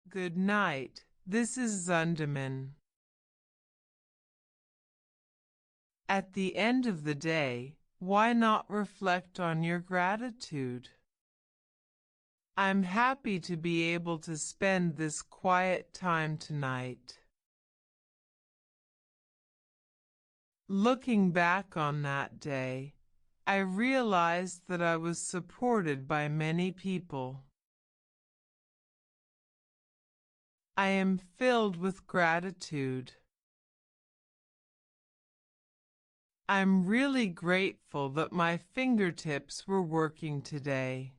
Good night. This is Zunderman. At the end of the day, why not reflect on your gratitude? I'm happy to be able to spend this quiet time tonight. Looking back on that day, I realized that I was supported by many people. I am filled with gratitude. I'm really grateful that my fingertips were working today.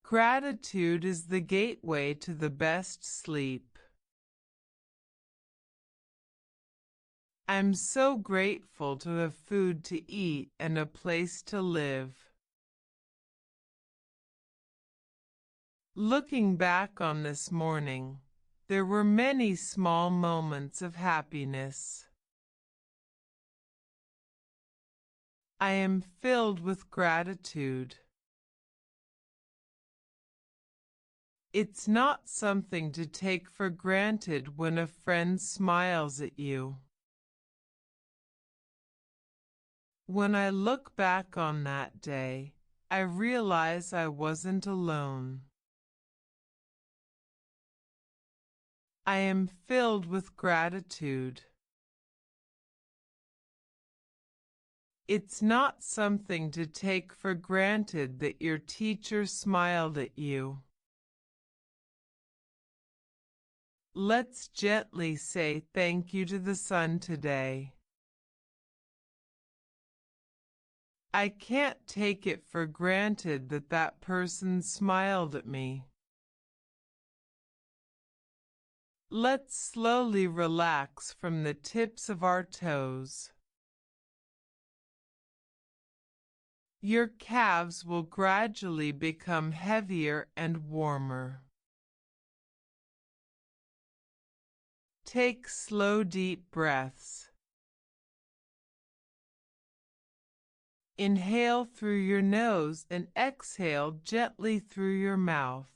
Gratitude is the gateway to the best sleep. I'm so grateful to have food to eat and a place to live. Looking back on this morning, there were many small moments of happiness. I am filled with gratitude. It's not something to take for granted when a friend smiles at you. When I look back on that day, I realize I wasn't alone. I am filled with gratitude. It's not something to take for granted that your teacher smiled at you. Let's gently say thank you to the sun today. I can't take it for granted that that person smiled at me. Let's slowly relax from the tips of our toes. Your calves will gradually become heavier and warmer. Take slow, deep breaths. Inhale through your nose and exhale gently through your mouth.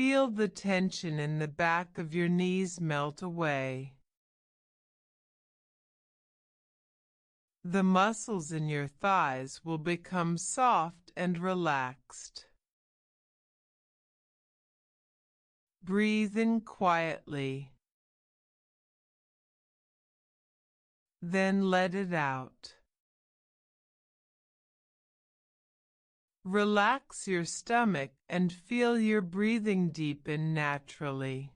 Feel the tension in the back of your knees melt away. The muscles in your thighs will become soft and relaxed. Breathe in quietly. Then let it out. Relax your stomach and feel your breathing deepen naturally.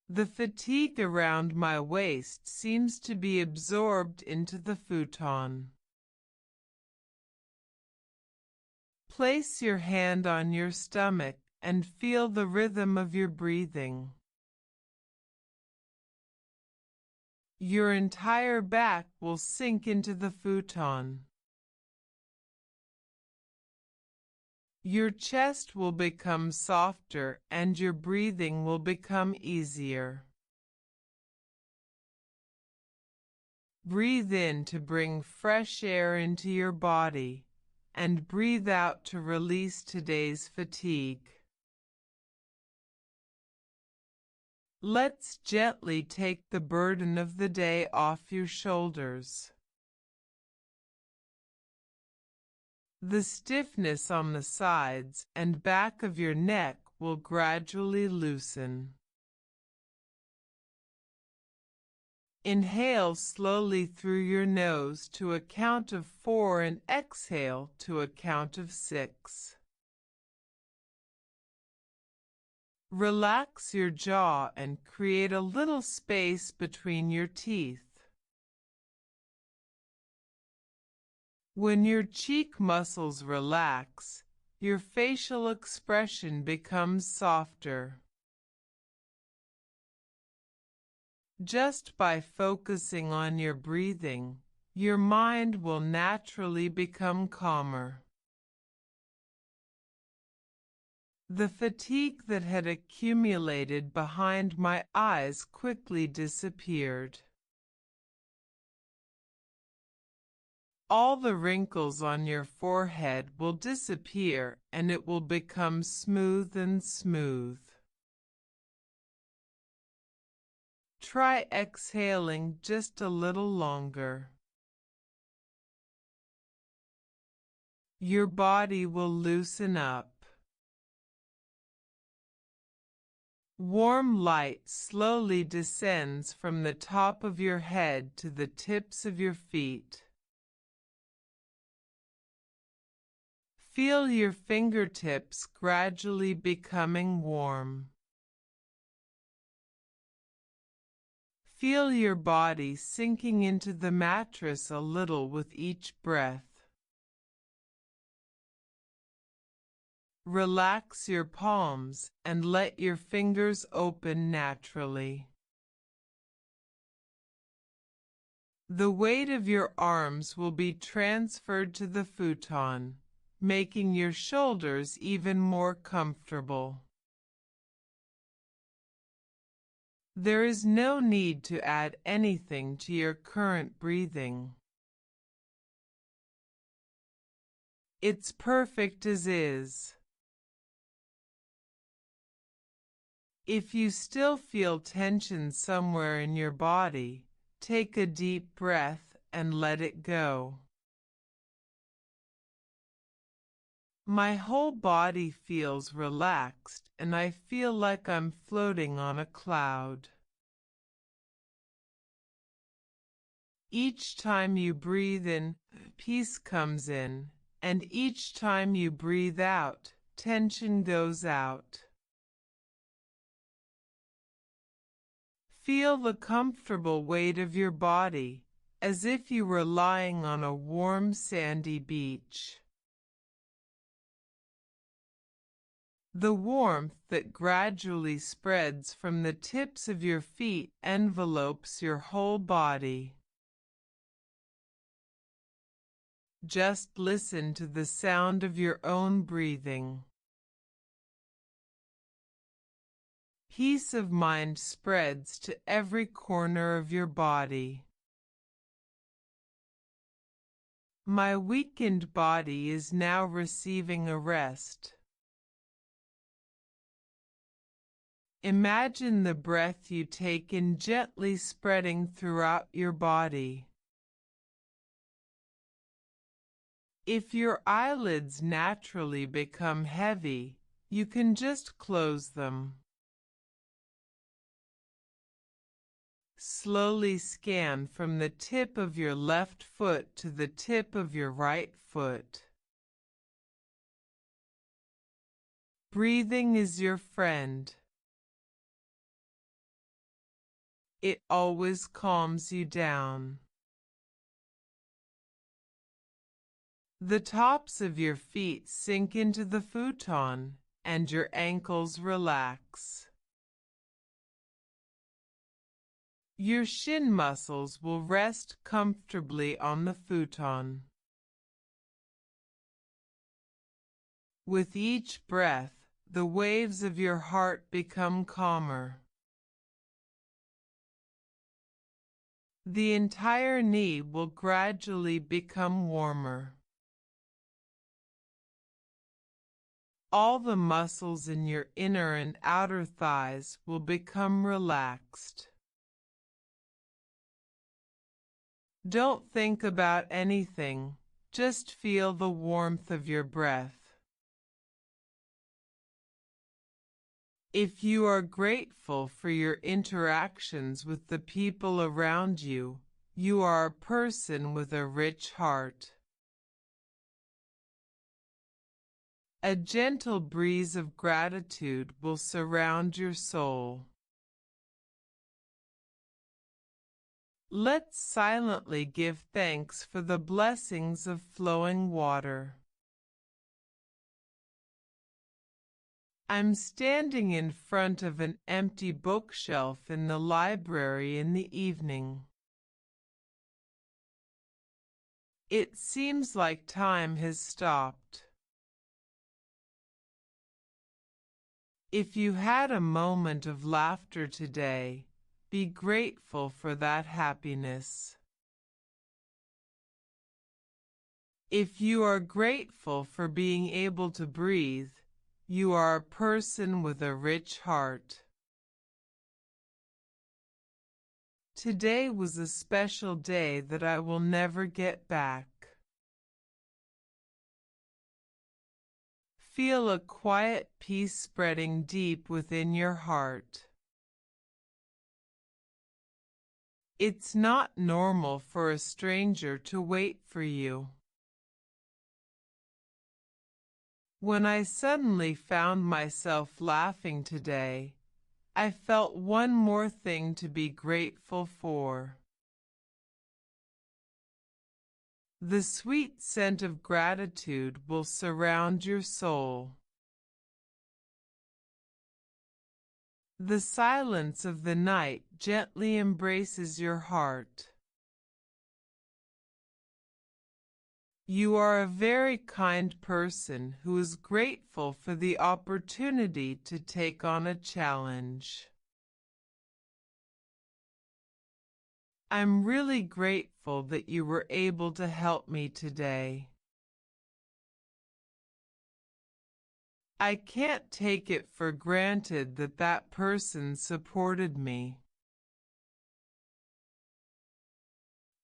The fatigue around my waist seems to be absorbed into the futon. Place your hand on your stomach and feel the rhythm of your breathing. Your entire back will sink into the futon. Your chest will become softer and your breathing will become easier. Breathe in to bring fresh air into your body and breathe out to release today's fatigue. Let's gently take the burden of the day off your shoulders. The stiffness on the sides and back of your neck will gradually loosen. Inhale slowly through your nose to a count of 4 and exhale to a count of 6. Relax your jaw and create a little space between your teeth. When your cheek muscles relax, your facial expression becomes softer. Just by focusing on your breathing, your mind will naturally become calmer. The fatigue that had accumulated behind my eyes quickly disappeared. All the wrinkles on your forehead will disappear and it will become smooth and smooth. Try exhaling just a little longer. Your body will loosen up. Warm light slowly descends from the top of your head to the tips of your feet. Feel your fingertips gradually becoming warm. Feel your body sinking into the mattress a little with each breath. Relax your palms and let your fingers open naturally. The weight of your arms will be transferred to the futon, making your shoulders even more comfortable. There is no need to add anything to your current breathing. It's perfect as is. If you still feel tension somewhere in your body, take a deep breath and let it go. My whole body feels relaxed and I feel like I'm floating on a cloud. Each time you breathe in, peace comes in, and each time you breathe out, tension goes out. Feel the comfortable weight of your body, as if you were lying on a warm sandy beach. The warmth that gradually spreads from the tips of your feet envelopes your whole body. Just listen to the sound of your own breathing. Peace of mind spreads to every corner of your body. My weakened body is now receiving a rest. Imagine the breath you take in gently spreading throughout your body. If your eyelids naturally become heavy, you can just close them. Slowly scan from the tip of your left foot to the tip of your right foot. Breathing is your friend. It always calms you down. The tops of your feet sink into the futon, and your ankles relax. Your shin muscles will rest comfortably on the futon. With each breath, the waves of your heart become calmer. The entire knee will gradually become warmer. All the muscles in your inner and outer thighs will become relaxed. Don't think about anything, just feel the warmth of your breath. If you are grateful for your interactions with the people around you, you are a person with a rich heart. A gentle breeze of gratitude will surround your soul. Let's silently give thanks for the blessings of flowing water. I'm standing in front of an empty bookshelf in the library in the evening. It seems like time has stopped. If you had a moment of laughter today, be grateful for that happiness. If you are grateful for being able to breathe, you are a person with a rich heart. Today was a special day that I will never get back. Feel a quiet peace spreading deep within your heart. It's not normal for a stranger to wait for you. When I suddenly found myself laughing today, I felt one more thing to be grateful for. The sweet scent of gratitude will surround your soul. The silence of the night gently embraces your heart. You are a very kind person who is grateful for the opportunity to take on a challenge. I'm really grateful that you were able to help me today. I can't take it for granted that that person supported me.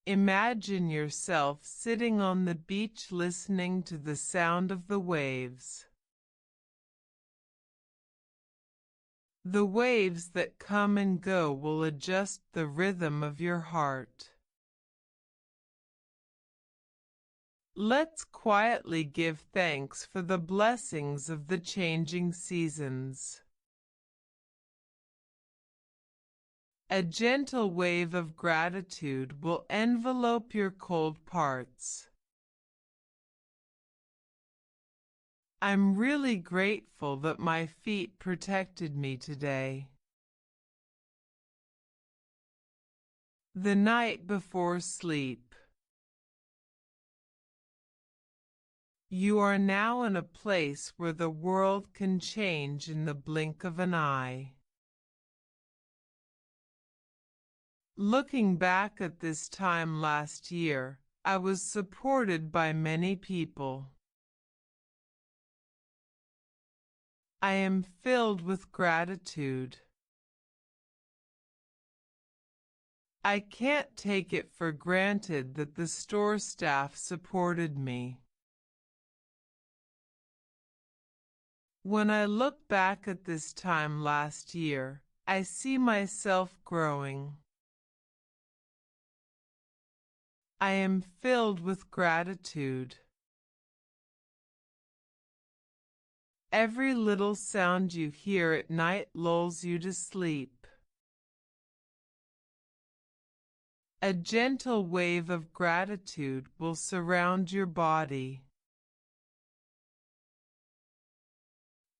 Imagine yourself sitting on the beach listening to the sound of the waves. The waves that come and go will adjust the rhythm of your heart. Let's quietly give thanks for the blessings of the changing seasons. A gentle wave of gratitude will envelope your cold parts. I'm really grateful that my feet protected me today. The night before sleep. You are now in a place where the world can change in the blink of an eye. Looking back at this time last year, I was supported by many people. I am filled with gratitude. I can't take it for granted that the store staff supported me. When I look back at this time last year, I see myself growing. I am filled with gratitude. Every little sound you hear at night lulls you to sleep. A gentle wave of gratitude will surround your body.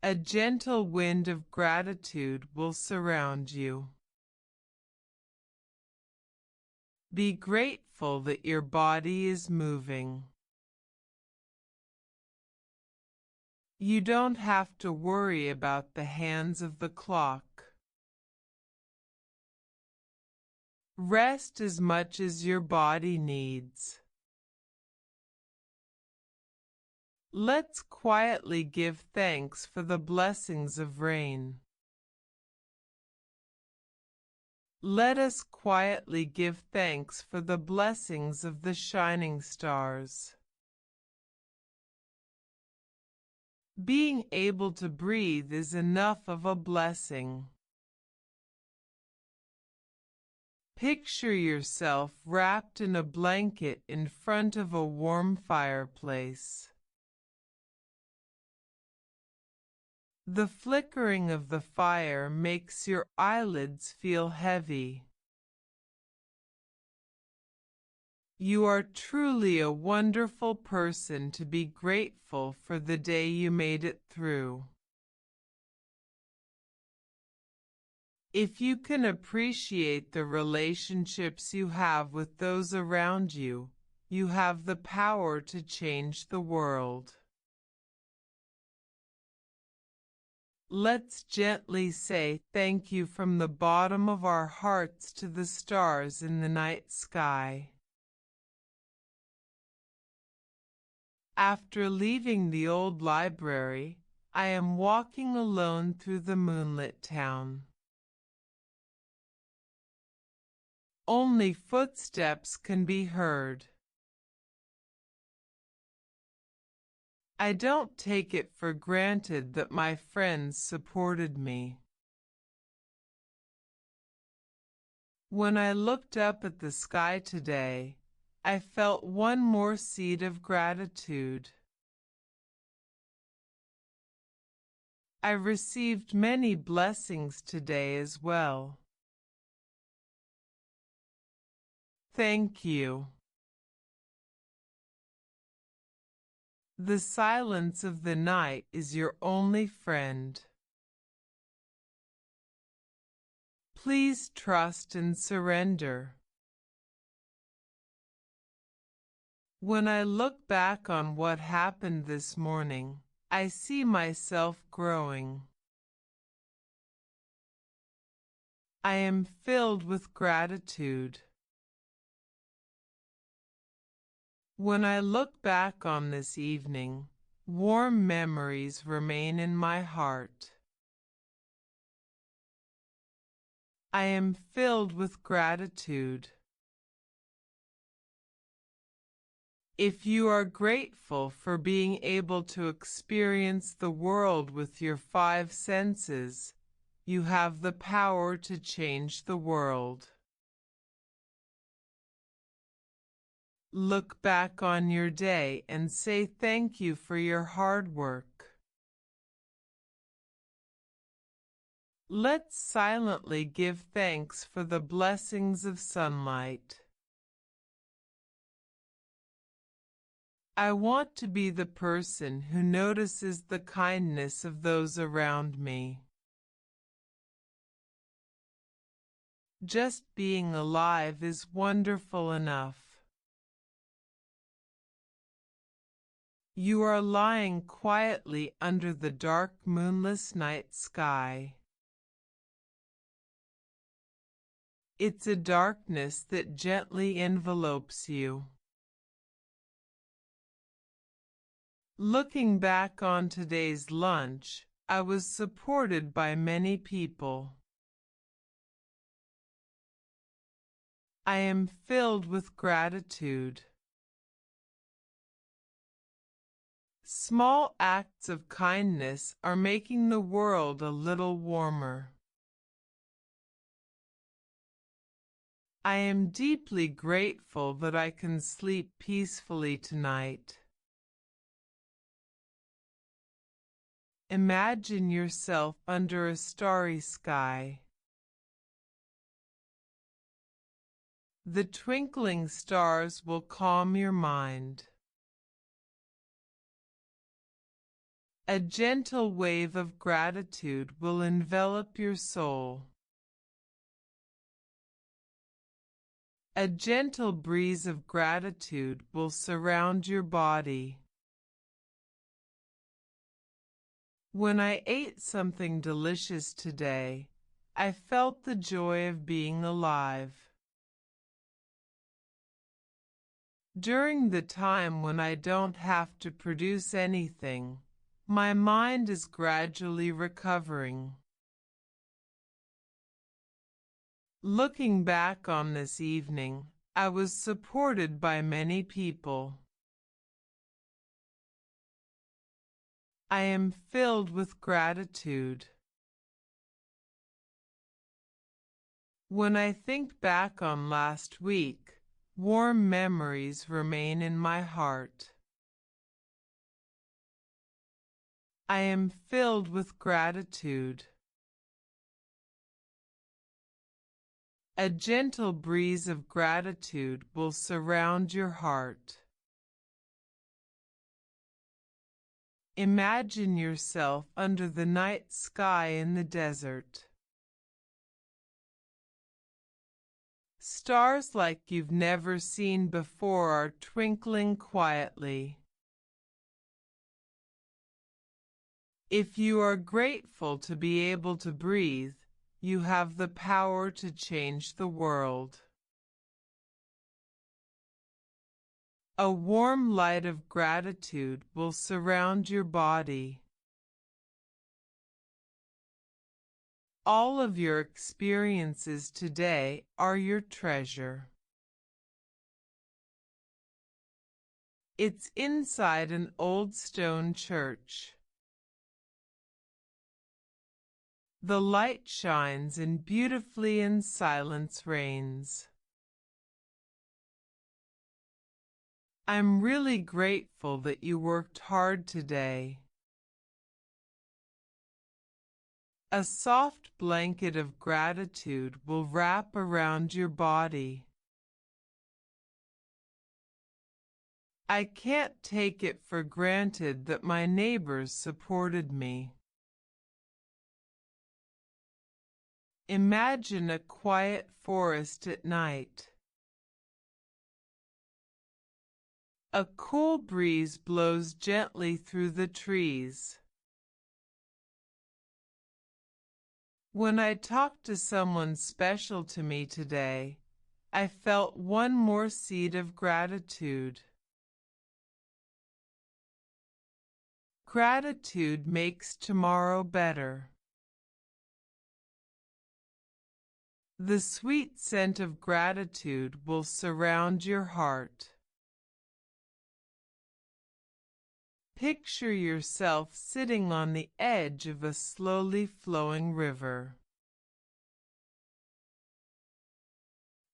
A gentle wind of gratitude will surround you. Be grateful that your body is moving. You don't have to worry about the hands of the clock. Rest as much as your body needs. Let's quietly give thanks for the blessings of rain. Let us quietly give thanks for the blessings of the shining stars. Being able to breathe is enough of a blessing. Picture yourself wrapped in a blanket in front of a warm fireplace. The flickering of the fire makes your eyelids feel heavy. You are truly a wonderful person to be grateful for the day you made it through. If you can appreciate the relationships you have with those around you, you have the power to change the world. Let's gently say thank you from the bottom of our hearts to the stars in the night sky. After leaving the old library, I am walking alone through the moonlit town. Only footsteps can be heard. I don't take it for granted that my friends supported me. When I looked up at the sky today, I felt one more seed of gratitude. I received many blessings today as well. Thank you. The silence of the night is your only friend. Please trust and surrender. When I look back on what happened this morning, I see myself growing. I am filled with gratitude. When I look back on this evening, warm memories remain in my heart. I am filled with gratitude. If you are grateful for being able to experience the world with your 5 senses, you have the power to change the world. Look back on your day and say thank you for your hard work. Let's silently give thanks for the blessings of sunlight. I want to be the person who notices the kindness of those around me. Just being alive is wonderful enough. You are lying quietly under the dark moonless night sky. It's a darkness that gently envelopes you. Looking back on today's lunch, I was supported by many people. I am filled with gratitude. Small acts of kindness are making the world a little warmer. I am deeply grateful that I can sleep peacefully tonight. Imagine yourself under a starry sky. The twinkling stars will calm your mind. A gentle wave of gratitude will envelop your soul. A gentle breeze of gratitude will surround your body. When I ate something delicious today, I felt the joy of being alive. During the time when I don't have to produce anything, my mind is gradually recovering. Looking back on this evening, I was supported by many people. I am filled with gratitude. When I think back on last week, warm memories remain in my heart. I am filled with gratitude. A gentle breeze of gratitude will surround your heart. Imagine yourself under the night sky in the desert. Stars like you've never seen before are twinkling quietly. If you are grateful to be able to breathe, you have the power to change the world. A warm light of gratitude will surround your body. All of your experiences today are your treasure. It's inside an old stone church. The light shines in beautifully and silence reigns. I'm really grateful that you worked hard today. A soft blanket of gratitude will wrap around your body. I can't take it for granted that my neighbors supported me. Imagine a quiet forest at night. A cool breeze blows gently through the trees. When I talked to someone special to me today, I felt one more seed of gratitude. Gratitude makes tomorrow better. The sweet scent of gratitude will surround your heart. Picture yourself sitting on the edge of a slowly flowing river.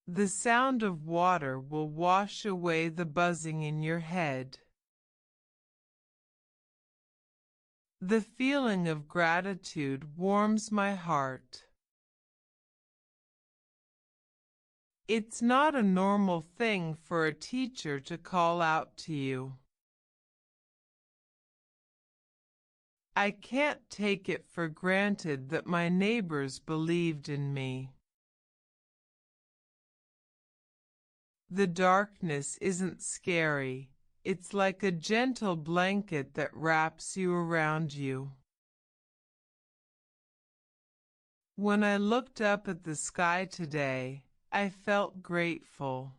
The sound of water will wash away the buzzing in your head. The feeling of gratitude warms my heart. It's not a normal thing for a teacher to call out to you. I can't take it for granted that my neighbors believed in me. The darkness isn't scary. It's like a gentle blanket that wraps you around you. When I looked up at the sky today, I felt grateful.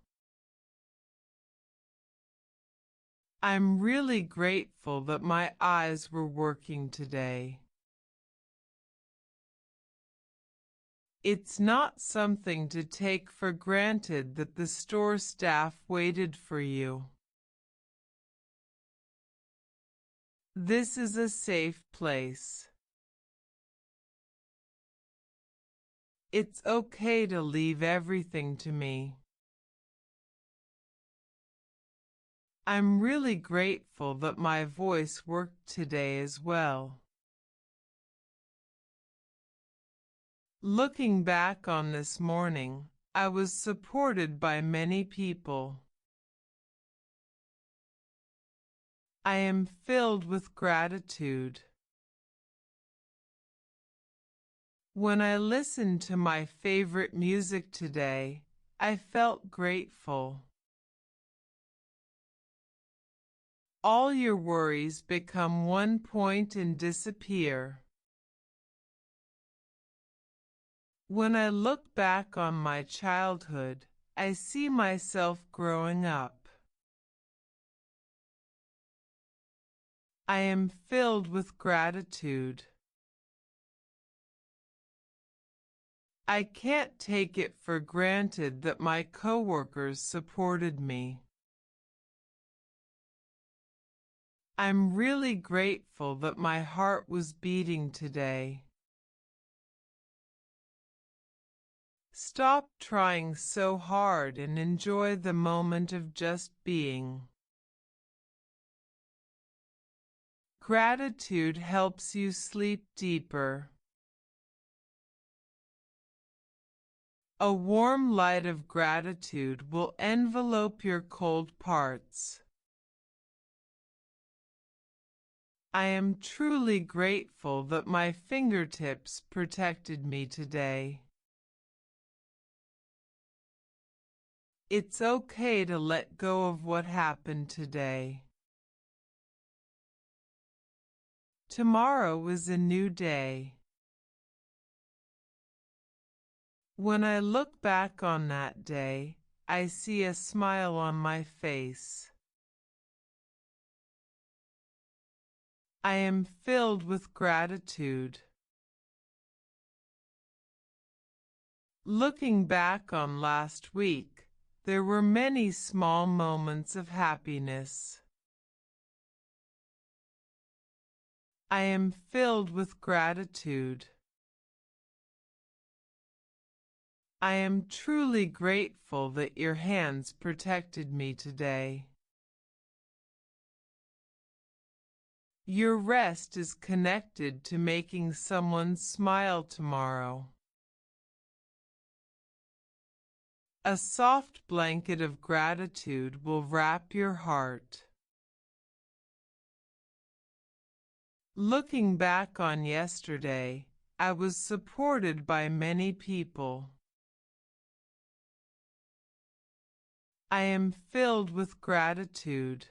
I'm really grateful that my eyes were working today. It's not something to take for granted that the store staff waited for you. This is a safe place. It's okay to leave everything to me. I'm really grateful that my voice worked today as well. Looking back on this morning, I was supported by many people. I am filled with gratitude. When I listened to my favorite music today, I felt grateful. All your worries become one point and disappear. When I look back on my childhood, I see myself growing up. I am filled with gratitude. I can't take it for granted that my coworkers supported me. I'm really grateful that my heart was beating today. Stop trying so hard and enjoy the moment of just being. Gratitude helps you sleep deeper. A warm light of gratitude will envelope your cold parts. I am truly grateful that my fingertips protected me today. It's okay to let go of what happened today. Tomorrow is a new day. When I look back on that day, I see a smile on my face. I am filled with gratitude. Looking back on last week, there were many small moments of happiness. I am filled with gratitude. I am truly grateful that your hands protected me today. Your rest is connected to making someone smile tomorrow. A soft blanket of gratitude will wrap your heart. Looking back on yesterday, I was supported by many people. I am filled with gratitude.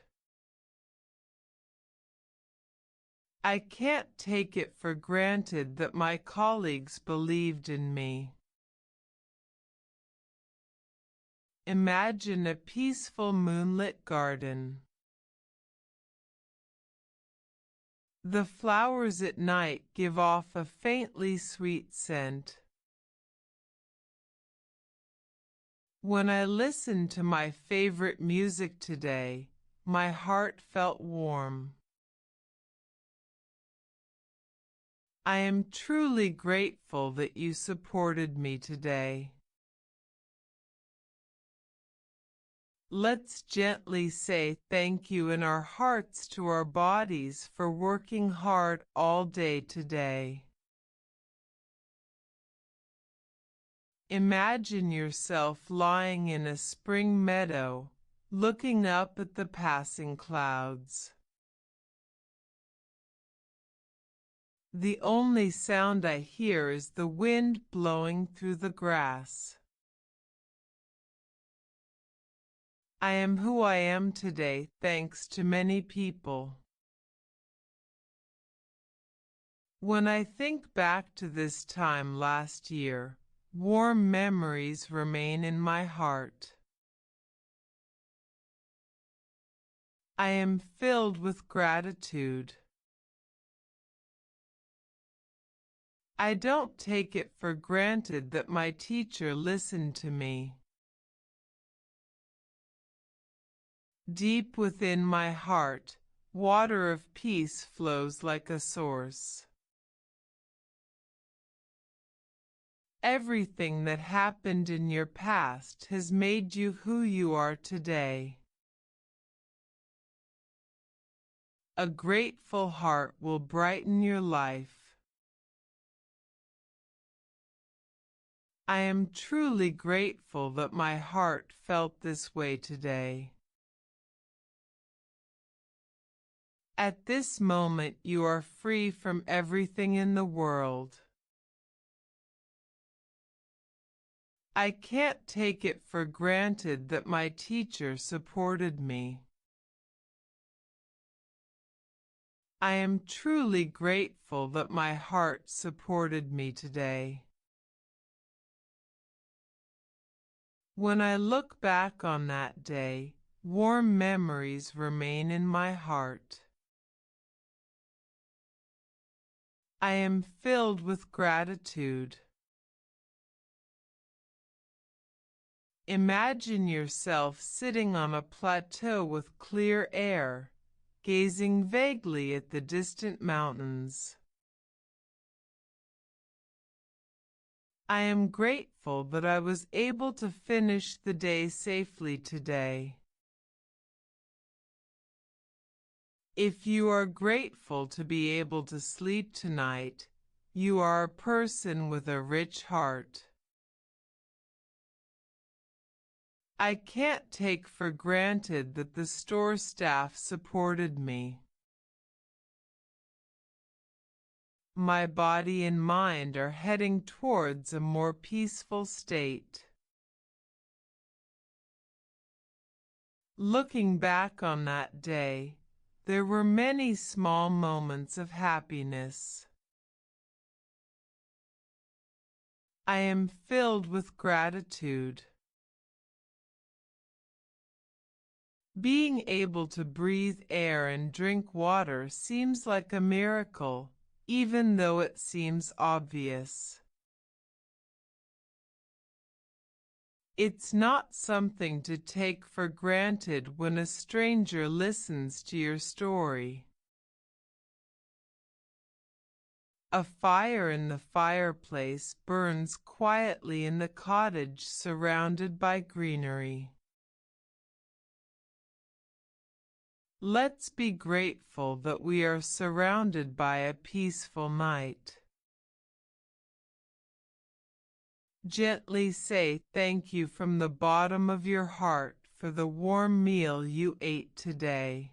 I can't take it for granted that my colleagues believed in me. Imagine a peaceful moonlit garden. The flowers at night give off a faintly sweet scent. When I listened to my favorite music today, my heart felt warm. I am truly grateful that you supported me today. Let's gently say thank you in our hearts to our bodies for working hard all day today. Imagine yourself lying in a spring meadow, looking up at the passing clouds. The only sound I hear is the wind blowing through the grass. I am who I am today thanks to many people. When I think back to this time last year, warm memories remain in my heart. I am filled with gratitude. I don't take it for granted that my teacher listened to me. Deep within my heart, water of peace flows like a source. Everything that happened in your past has made you who you are today. A grateful heart will brighten your life. I am truly grateful that my heart felt this way today. At this moment you are free from everything in the world. I can't take it for granted that my teacher supported me. I am truly grateful that my heart supported me today. When I look back on that day, warm memories remain in my heart. I am filled with gratitude. Imagine yourself sitting on a plateau with clear air, gazing vaguely at the distant mountains. I am grateful that I was able to finish the day safely today. If you are grateful to be able to sleep tonight, you are a person with a rich heart. I can't take for granted that the store staff supported me. My body and mind are heading towards a more peaceful state. Looking back on that day, there were many small moments of happiness. I am filled with gratitude. Being able to breathe air and drink water seems like a miracle, even though it seems obvious. It's not something to take for granted when a stranger listens to your story. A fire in the fireplace burns quietly in the cottage surrounded by greenery. Let's be grateful that we are surrounded by a peaceful night. Gently say thank you from the bottom of your heart for the warm meal you ate today.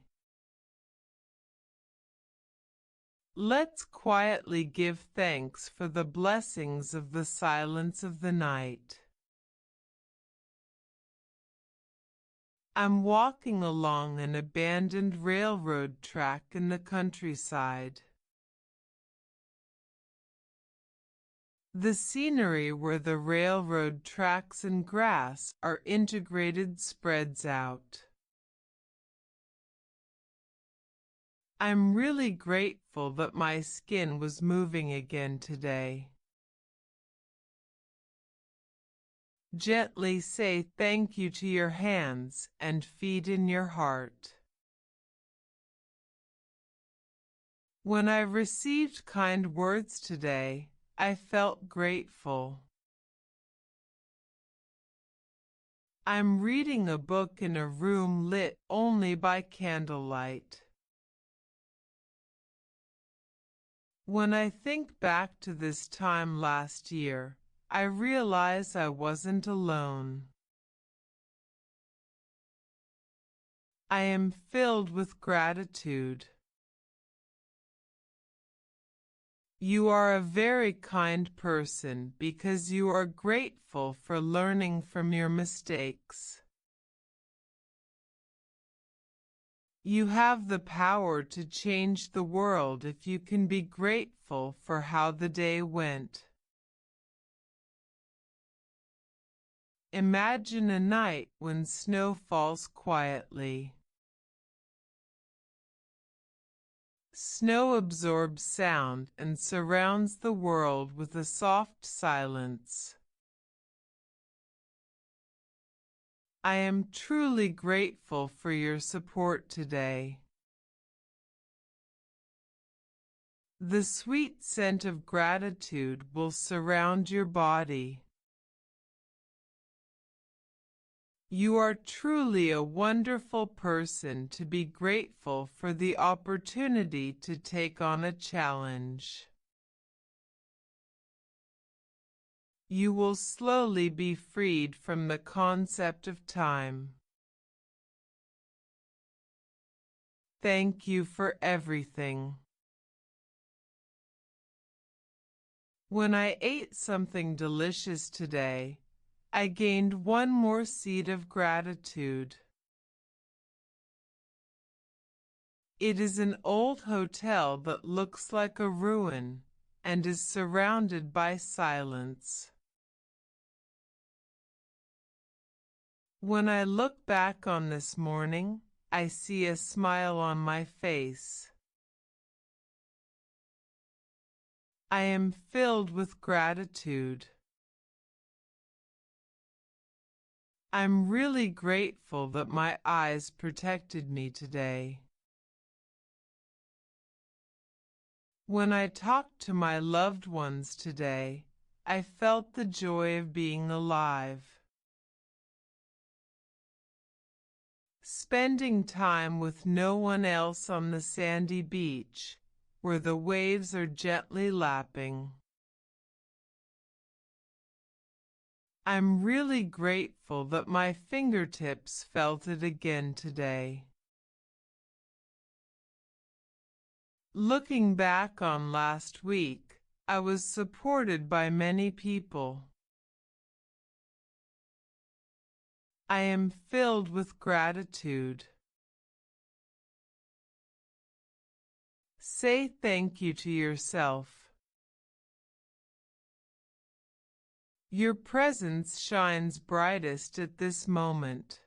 Let's quietly give thanks for the blessings of the silence of the night. I'm walking along an abandoned railroad track in the countryside. The scenery where the railroad tracks and grass are integrated spreads out. I'm really grateful that my skin was moving again today. Gently say thank you to your hands and feet in your heart. When I received kind words today, I felt grateful. I'm reading a book in a room lit only by candlelight. When I think back to this time last year, I realize I wasn't alone. I am filled with gratitude. You are a very kind person because you are grateful for learning from your mistakes. You have the power to change the world if you can be grateful for how the day went. Imagine a night when snow falls quietly. Snow absorbs sound and surrounds the world with a soft silence. I am truly grateful for your support today. The sweet scent of gratitude will surround your body. You are truly a wonderful person to be grateful for the opportunity to take on a challenge. You will slowly be freed from the concept of time. Thank you for everything. When I ate something delicious today, I gained one more seed of gratitude. It is an old hotel that looks like a ruin and is surrounded by silence. When I look back on this morning, I see a smile on my face. I am filled with gratitude. I'm really grateful that my eyes protected me today. When I talked to my loved ones today, I felt the joy of being alive. Spending time with no one else on the sandy beach, where the waves are gently lapping. I'm really grateful that my fingertips felt it again today. Looking back on last week, I was supported by many people. I am filled with gratitude. Say thank you to yourself. Your presence shines brightest at this moment.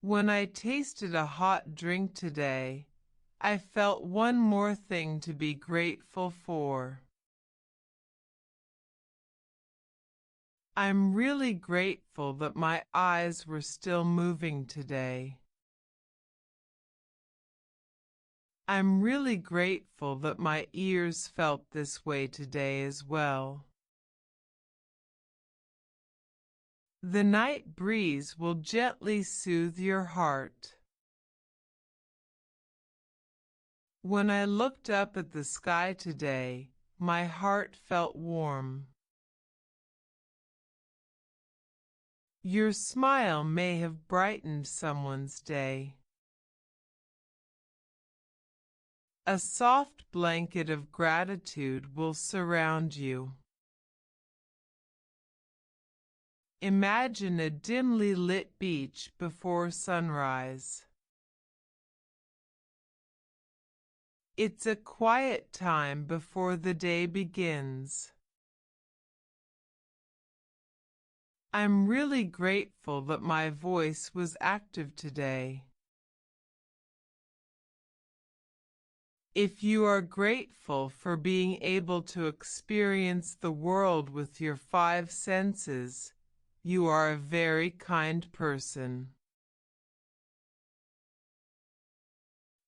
When I tasted a hot drink today, I felt one more thing to be grateful for. I'm really grateful that my eyes were still moving today. I'm really grateful that my ears felt this way today as well. The night breeze will gently soothe your heart. When I looked up at the sky today, my heart felt warm. Your smile may have brightened someone's day. A soft blanket of gratitude will surround you. Imagine a dimly lit beach before sunrise. It's a quiet time before the day begins. I'm really grateful that my voice was active today. If you are grateful for being able to experience the world with your 5 senses, you are a very kind person.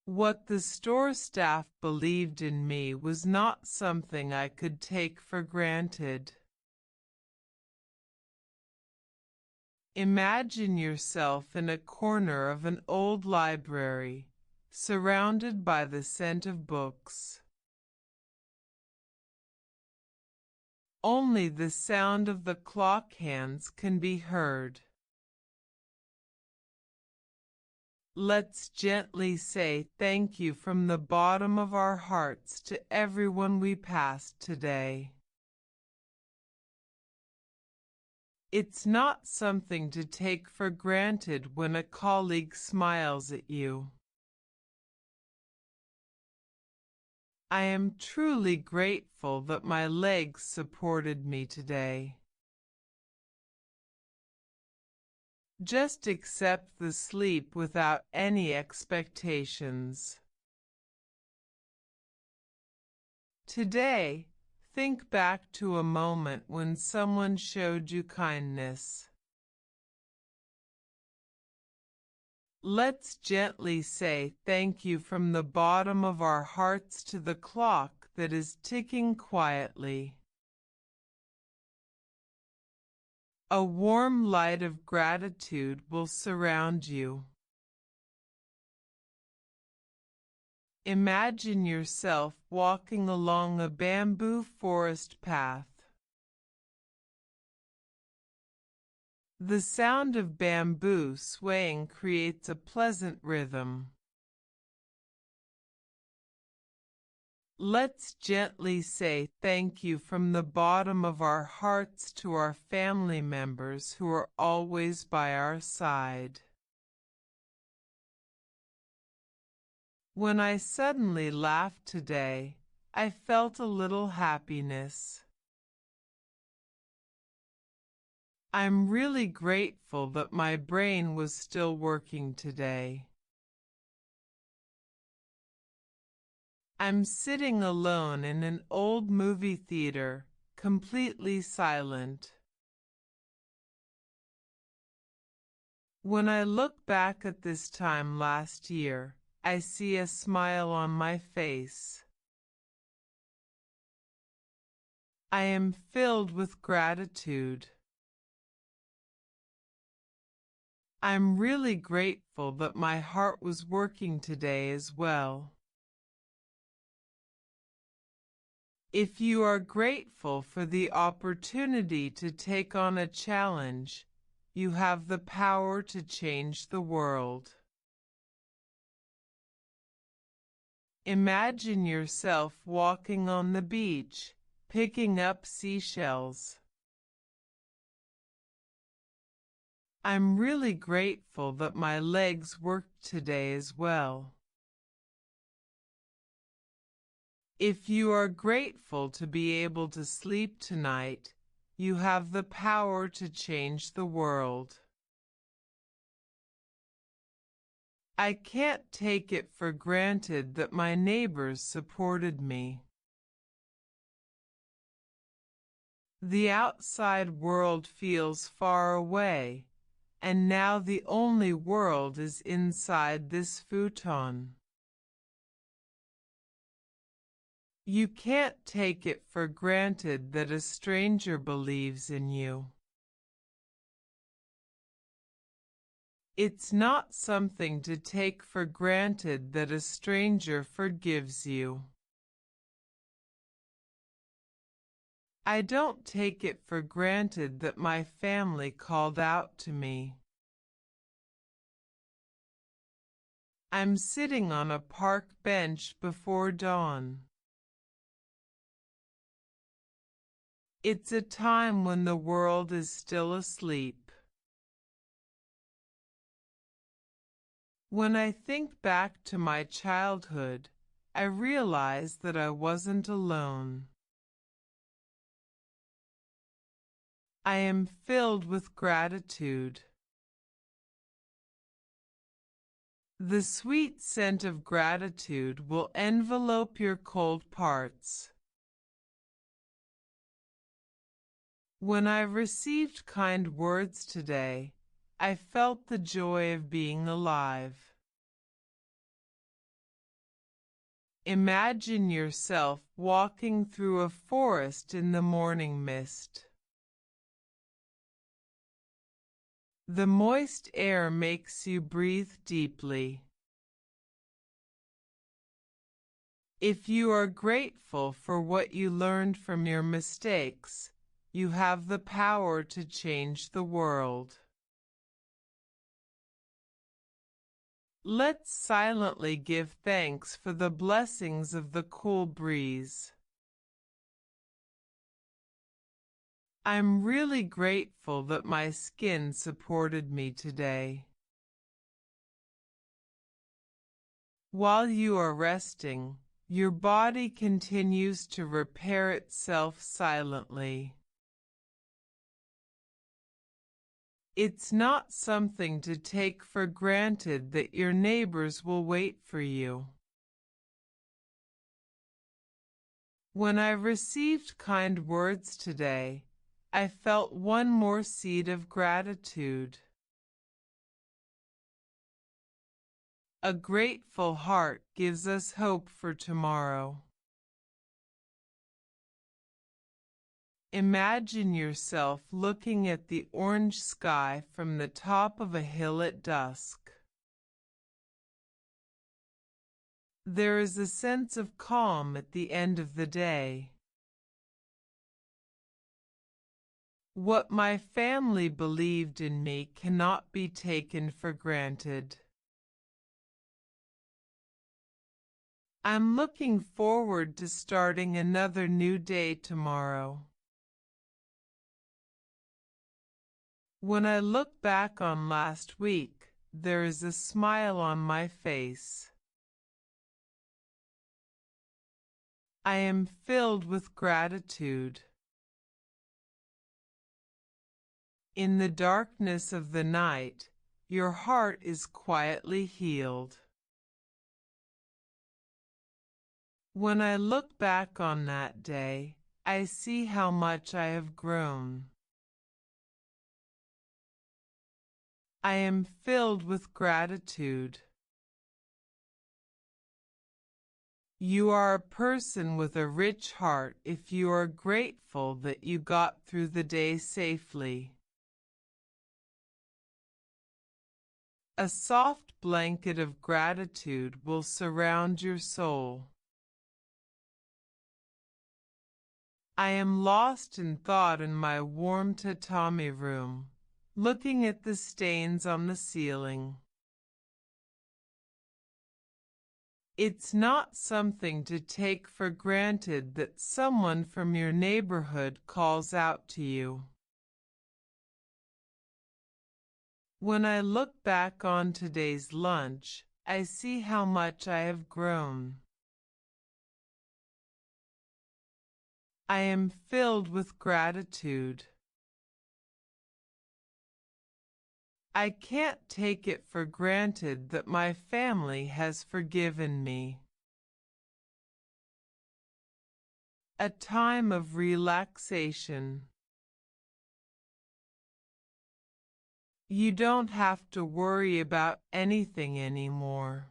What the store staff believed in me was not something I could take for granted. Imagine yourself in a corner of an old library, surrounded by the scent of books. Only the sound of the clock hands can be heard. Let's gently say thank you from the bottom of our hearts to everyone we passed today. It's not something to take for granted when a colleague smiles at you. I am truly grateful that my legs supported me today. Just accept the sleep without any expectations. Today, think back to a moment when someone showed you kindness. Let's gently say thank you from the bottom of our hearts to the clock that is ticking quietly. A warm light of gratitude will surround you. Imagine yourself walking along a bamboo forest path. The sound of bamboo swaying creates a pleasant rhythm. Let's gently say thank you from the bottom of our hearts to our family members who are always by our side. When I suddenly laughed today, I felt a little happiness. I'm really grateful that my brain was still working today. I'm sitting alone in an old movie theater, completely silent. When I look back at this time last year, I see a smile on my face. I am filled with gratitude. I'm really grateful that my heart was working today as well. If you are grateful for the opportunity to take on a challenge, you have the power to change the world. Imagine yourself walking on the beach, picking up seashells. I'm really grateful that my legs worked today as well. If you are grateful to be able to sleep tonight, you have the power to change the world. I can't take it for granted that my neighbors supported me. The outside world feels far away, and now the only world is inside this futon. You can't take it for granted that a stranger believes in you. It's not something to take for granted that a stranger forgives you. I don't take it for granted that my family called out to me. I'm sitting on a park bench before dawn. It's a time when the world is still asleep. When I think back to my childhood, I realize that I wasn't alone. I am filled with gratitude. The sweet scent of gratitude will envelope your cold parts. When I received kind words today, I felt the joy of being alive. Imagine yourself walking through a forest in the morning mist. The moist air makes you breathe deeply. If you are grateful for what you learned from your mistakes, you have the power to change the world. Let's silently give thanks for the blessings of the cool breeze. I'm really grateful that my skin supported me today. While you are resting, your body continues to repair itself silently. It's not something to take for granted that your neighbors will wait for you. When I received kind words today, I felt one more seed of gratitude. A grateful heart gives us hope for tomorrow. Imagine yourself looking at the orange sky from the top of a hill at dusk. There is a sense of calm at the end of the day. What my family believed in me cannot be taken for granted. I'm looking forward to starting another new day tomorrow. When I look back on last week, there is a smile on my face. I am filled with gratitude. In the darkness of the night, your heart is quietly healed. When I look back on that day, I see how much I have grown. I am filled with gratitude. You are a person with a rich heart if you are grateful that you got through the day safely. A soft blanket of gratitude will surround your soul. I am lost in thought in my warm tatami room, looking at the stains on the ceiling. It's not something to take for granted that someone from your neighborhood calls out to you. When I look back on today's lunch, I see how much I have grown. I am filled with gratitude. I can't take it for granted that my family has forgiven me. A time of relaxation. You don't have to worry about anything anymore.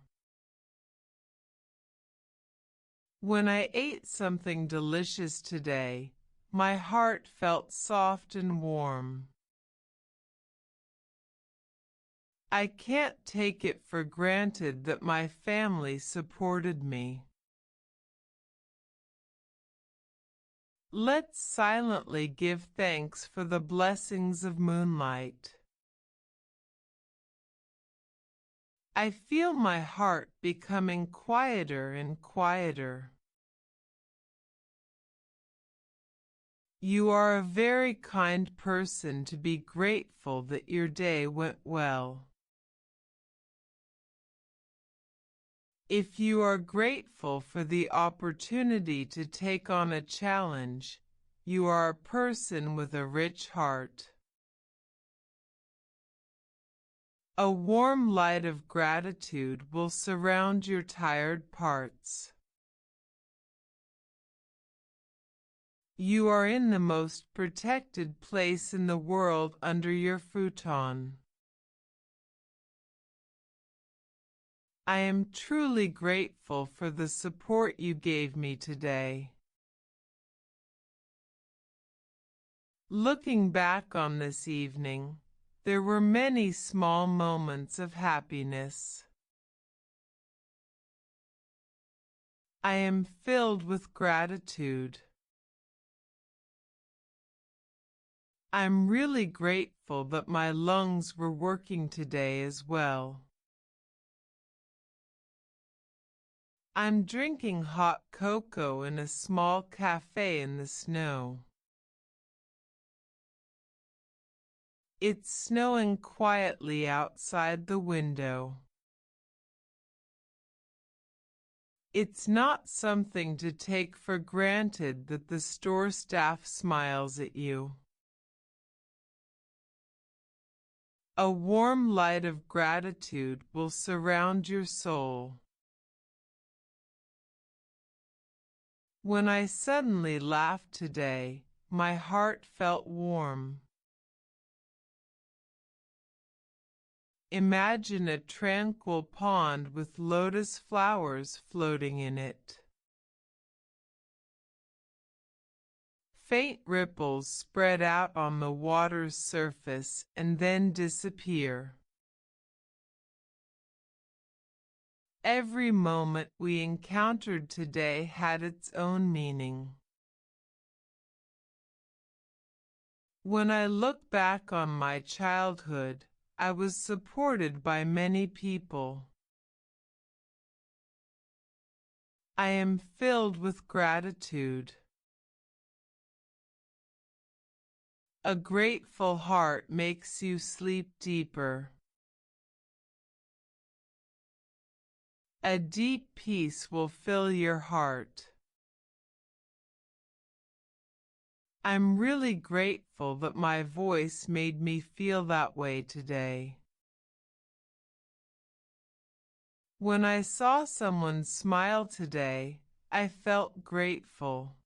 When I ate something delicious today, my heart felt soft and warm. I can't take it for granted that my family supported me. Let's silently give thanks for the blessings of moonlight. I feel my heart becoming quieter and quieter. You are a very kind person to be grateful that your day went well. If you are grateful for the opportunity to take on a challenge, you are a person with a rich heart. A warm light of gratitude will surround your tired parts. You are in the most protected place in the world under your futon. I am truly grateful for the support you gave me today. Looking back on this evening, there were many small moments of happiness. I am filled with gratitude. I'm really grateful that my lungs were working today as well. I'm drinking hot cocoa in a small cafe in the snow. It's snowing quietly outside the window. It's not something to take for granted that the store staff smiles at you. A warm light of gratitude will surround your soul. When I suddenly laughed today, my heart felt warm. Imagine a tranquil pond with lotus flowers floating in it. Faint ripples spread out on the water's surface and then disappear. Every moment we encountered today had its own meaning. When I look back on my childhood, I was supported by many people. I am filled with gratitude. A grateful heart makes you sleep deeper. A deep peace will fill your heart. I'm really grateful that my voice made me feel that way today. When I saw someone smile today, I felt grateful.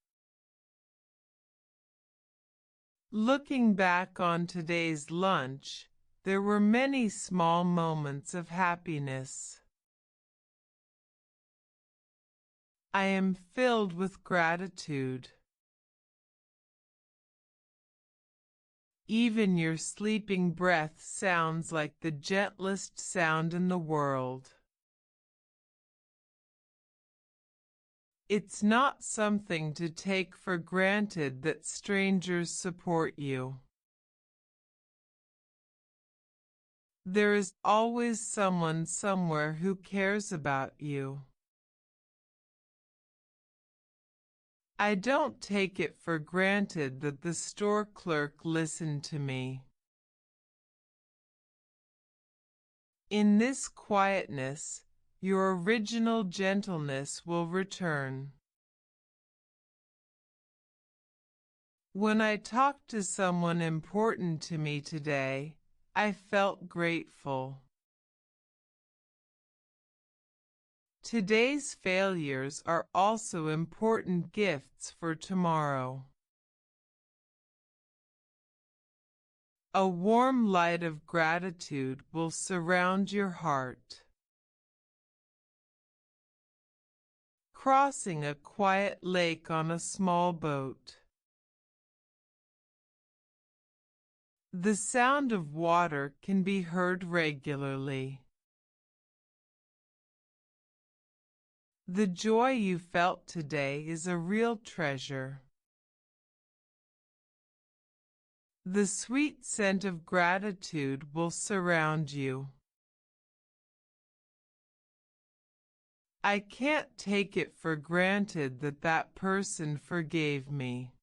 Looking back on today's lunch, there were many small moments of happiness. I am filled with gratitude. Even your sleeping breath sounds like the gentlest sound in the world. It's not something to take for granted that strangers support you. There is always someone somewhere who cares about you. I don't take it for granted that the store clerk listened to me. In this quietness, your original gentleness will return. When I talked to someone important to me today, I felt grateful. Today's failures are also important gifts for tomorrow. A warm light of gratitude will surround your heart. Crossing a quiet lake on a small boat. The sound of water can be heard regularly. The joy you felt today is a real treasure. The sweet scent of gratitude will surround you. I can't take it for granted that that person forgave me.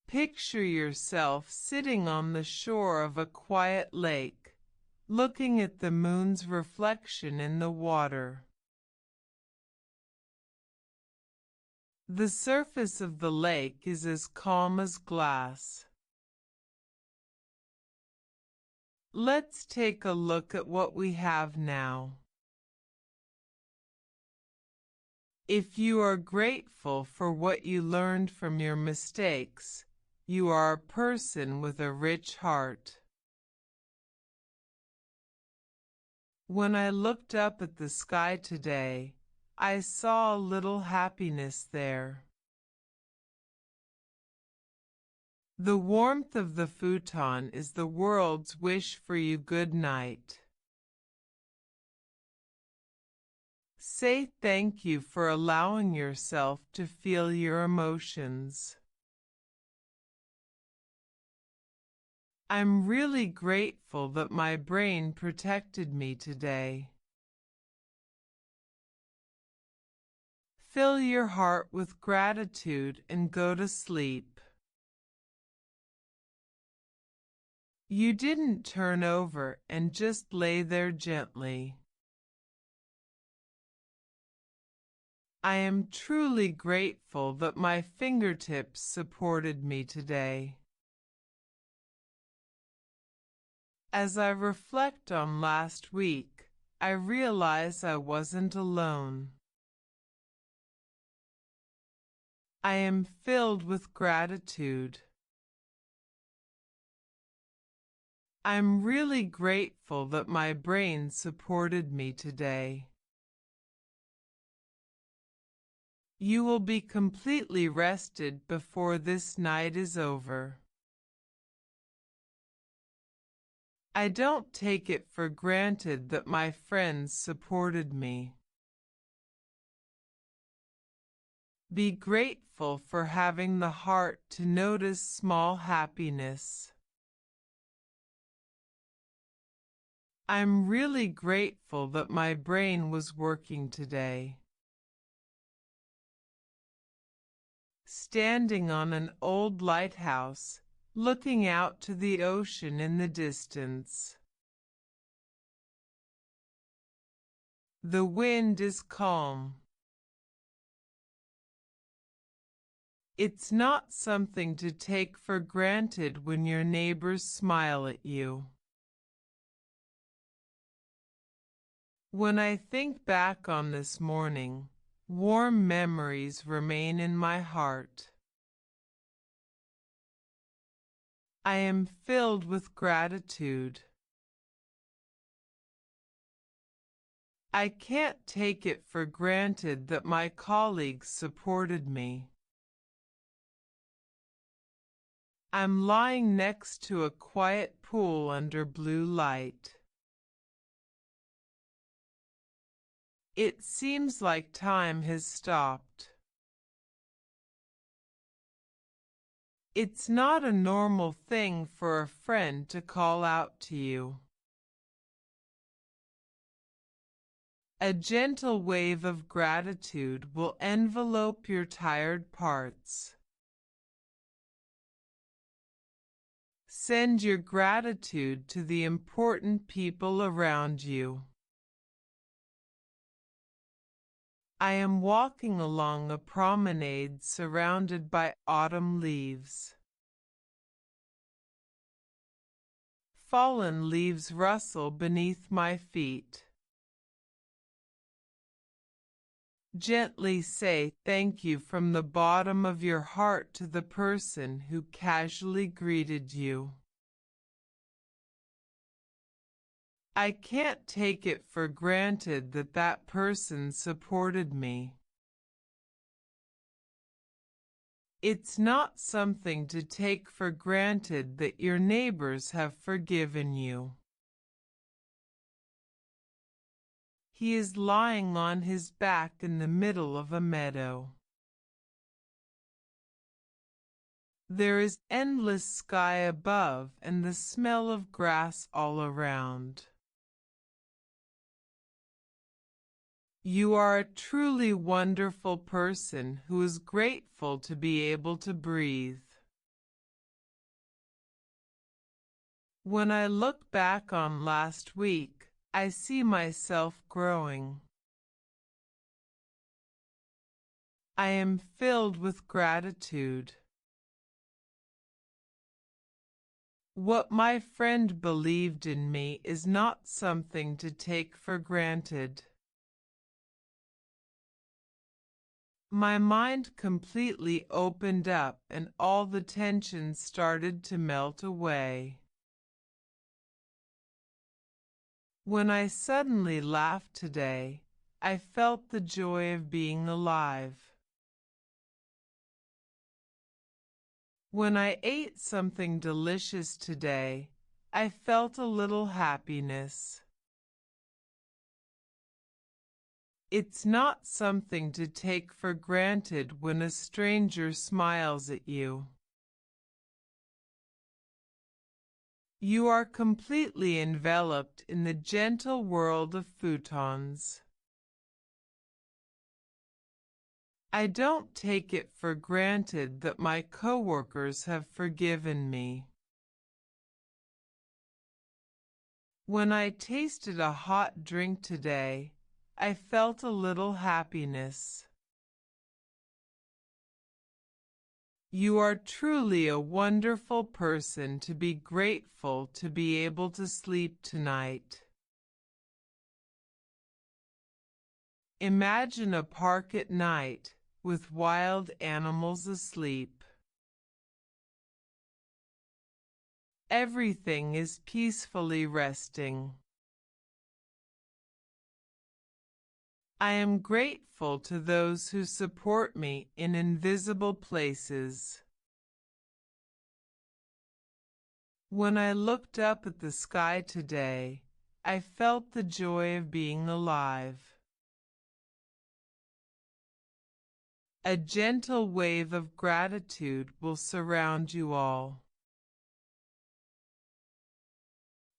Picture yourself sitting on the shore of a quiet lake, looking at the moon's reflection in the water. The surface of the lake is as calm as glass. Let's take a look at what we have now. If you are grateful for what you learned from your mistakes, you are a person with a rich heart. When I looked up at the sky today, I saw a little happiness there. The warmth of the futon is the world's wish for you good night. Say thank you for allowing yourself to feel your emotions. I'm really grateful that my brain protected me today. Fill your heart with gratitude and go to sleep. You didn't turn over and just lay there gently. I am truly grateful that my fingertips supported me today. As I reflect on last week, I realize I wasn't alone. I am filled with gratitude. I'm really grateful that my brain supported me today. You will be completely rested before this night is over. I don't take it for granted that my friends supported me. Be grateful for having the heart to notice small happiness. I'm really grateful that my brain was working today. Standing on an old lighthouse, looking out to the ocean in the distance. The wind is calm. It's not something to take for granted when your neighbors smile at you. When I think back on this morning, warm memories remain in my heart. I am filled with gratitude. I can't take it for granted that my colleagues supported me. I'm lying next to a quiet pool under blue light. It seems like time has stopped. It's not a normal thing for a friend to call out to you. A gentle wave of gratitude will envelope your tired parts. Send your gratitude to the important people around you. I am walking along a promenade surrounded by autumn leaves. fallen leaves rustle beneath my feet. Gently say thank you from the bottom of your heart to the person who casually greeted you. I can't take it for granted that that person supported me. It's not something to take for granted that your neighbors have forgiven you. He is lying on his back in the middle of a meadow. There is endless sky above and the smell of grass all around. You are a truly wonderful person who is grateful to be able to breathe. When I look back on last week, I see myself growing. I am filled with gratitude. What my friend believed in me is not something to take for granted. My mind completely opened up and all the tension started to melt away. When I suddenly laughed today, I felt the joy of being alive. When I ate something delicious today, I felt a little happiness. It's not something to take for granted when a stranger smiles at you. You are completely enveloped in the gentle world of futons. I don't take it for granted that my coworkers have forgiven me. When I tasted a hot drink today, I felt a little happiness. You are truly a wonderful person to be grateful to be able to sleep tonight. Imagine a park at night with wild animals asleep. Everything is peacefully resting. I am grateful to those who support me in invisible places. When I looked up at the sky today, I felt the joy of being alive. A gentle wave of gratitude will surround you all.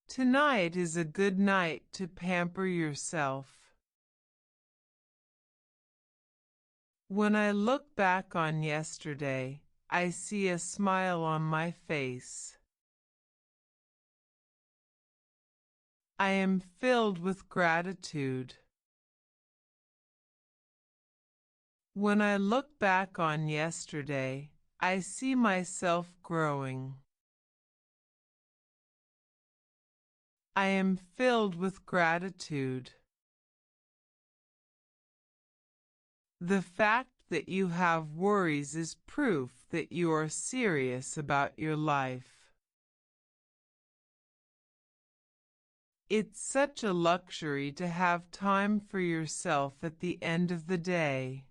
Tonight is a good night to pamper yourself. When I look back on yesterday, I see a smile on my face. I am filled with gratitude. When I look back on yesterday, I see myself growing. I am filled with gratitude. The fact that you have worries is proof that you are serious about your life. It's such a luxury to have time for yourself at the end of the day.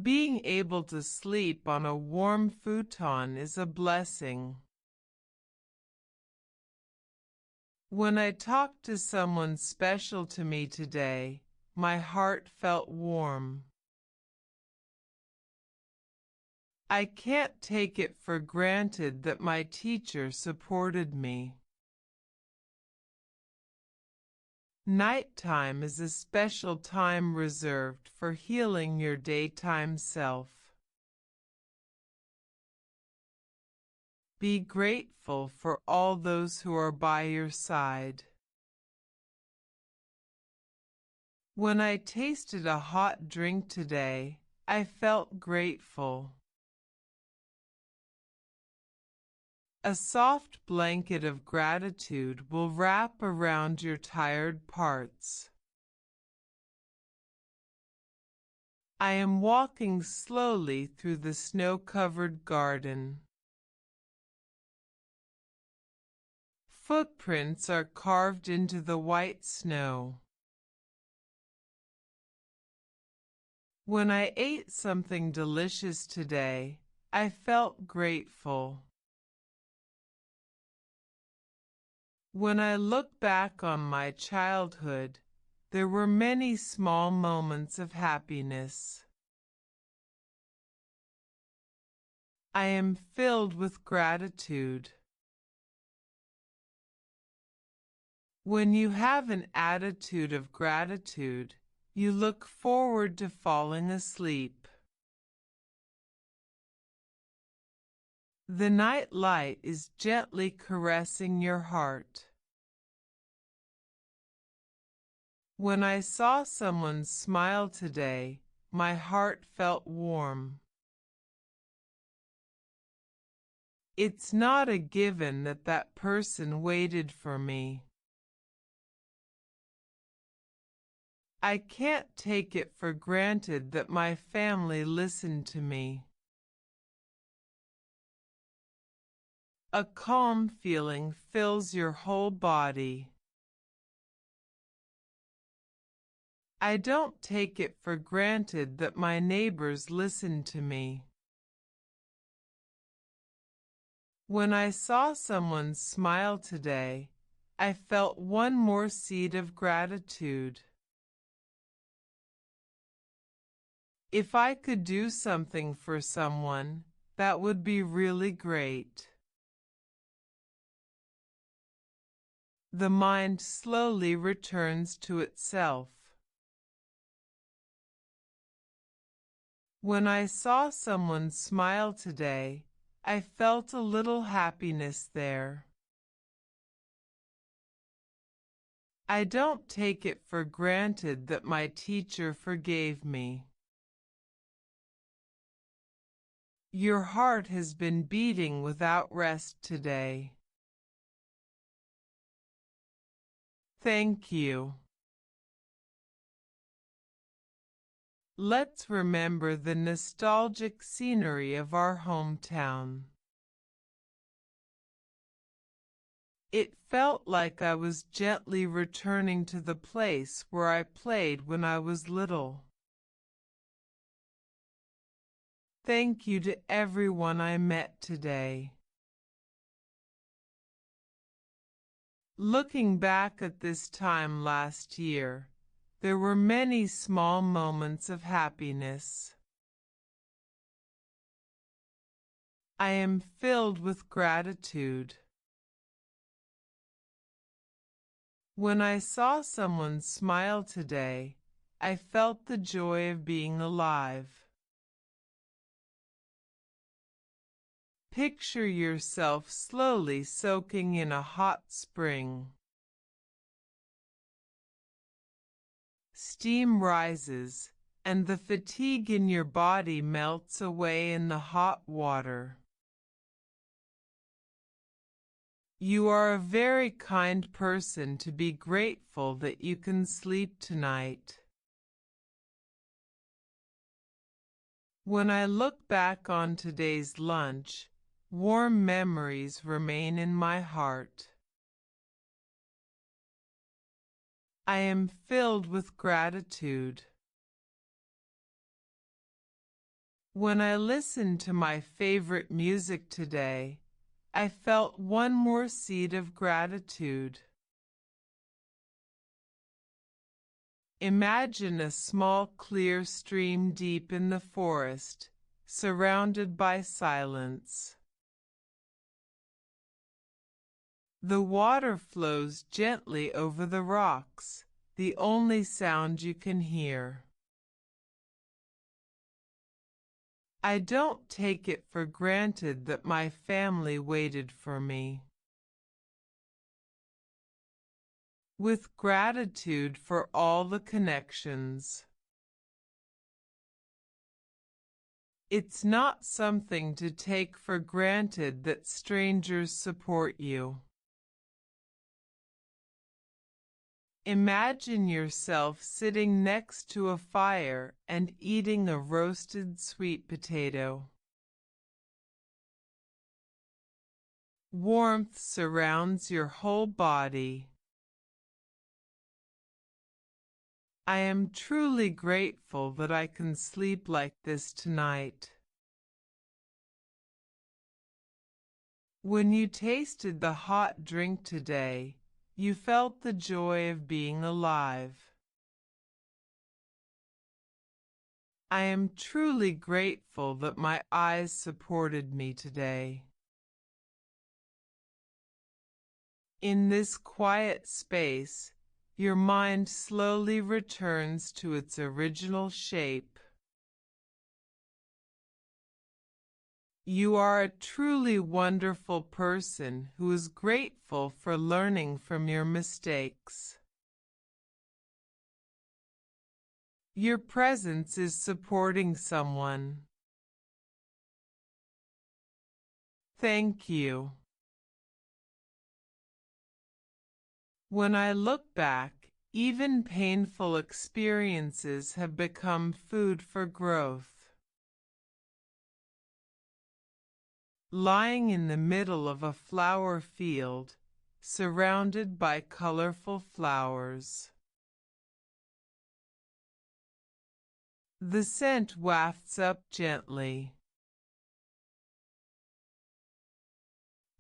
Being able to sleep on a warm futon is a blessing. When I talked to someone special to me today, my heart felt warm. I can't take it for granted that my teacher supported me. Nighttime is a special time reserved for healing your daytime self. Be grateful for all those who are by your side. When I tasted a hot drink today, I felt grateful. A soft blanket of gratitude will wrap around your tired parts. I am walking slowly through the snow-covered garden. Footprints are carved into the white snow. When I ate something delicious today, I felt grateful. When I look back on my childhood, there were many small moments of happiness. I am filled with gratitude. When you have an attitude of gratitude, you look forward to falling asleep. The night light is gently caressing your heart. When I saw someone smile today, my heart felt warm. It's not a given that that person waited for me. I can't take it for granted that my family listened to me. A calm feeling fills your whole body. I don't take it for granted that my neighbors listen to me. When I saw someone smile today, I felt one more seed of gratitude. If I could do something for someone, that would be really great. The mind slowly returns to itself. When I saw someone smile today, I felt a little happiness there. I don't take it for granted that my teacher forgave me. Your heart has been beating without rest today. Thank you. Let's remember the nostalgic scenery of our hometown. It felt like I was gently returning to the place where I played when I was little. Thank you to everyone I met today. Looking back at this time last year, there were many small moments of happiness. I am filled with gratitude. When I saw someone smile today, I felt the joy of being alive. Picture yourself slowly soaking in a hot spring. Steam rises, and the fatigue in your body melts away in the hot water. You are a very kind person to be grateful that you can sleep tonight. When I look back on today's lunch, warm memories remain in my heart. I am filled with gratitude. When I listened to my favorite music today, I felt one more seed of gratitude. Imagine a small clear stream deep in the forest, surrounded by silence. The water flows gently over the rocks, the only sound you can hear. I don't take it for granted that my family waited for me. With gratitude for all the connections. It's not something to take for granted that strangers support you. Imagine yourself sitting next to a fire and eating a roasted sweet potato. Warmth surrounds your whole body. I am truly grateful that I can sleep like this tonight. When you tasted the hot drink today, you felt the joy of being alive. I am truly grateful that my eyes supported me today. In this quiet space, your mind slowly returns to its original shape. You are a truly wonderful person who is grateful for learning from your mistakes. Your presence is supporting someone. Thank you. When I look back, even painful experiences have become food for growth. Lying in the middle of a flower field, surrounded by colorful flowers. The scent wafts up gently.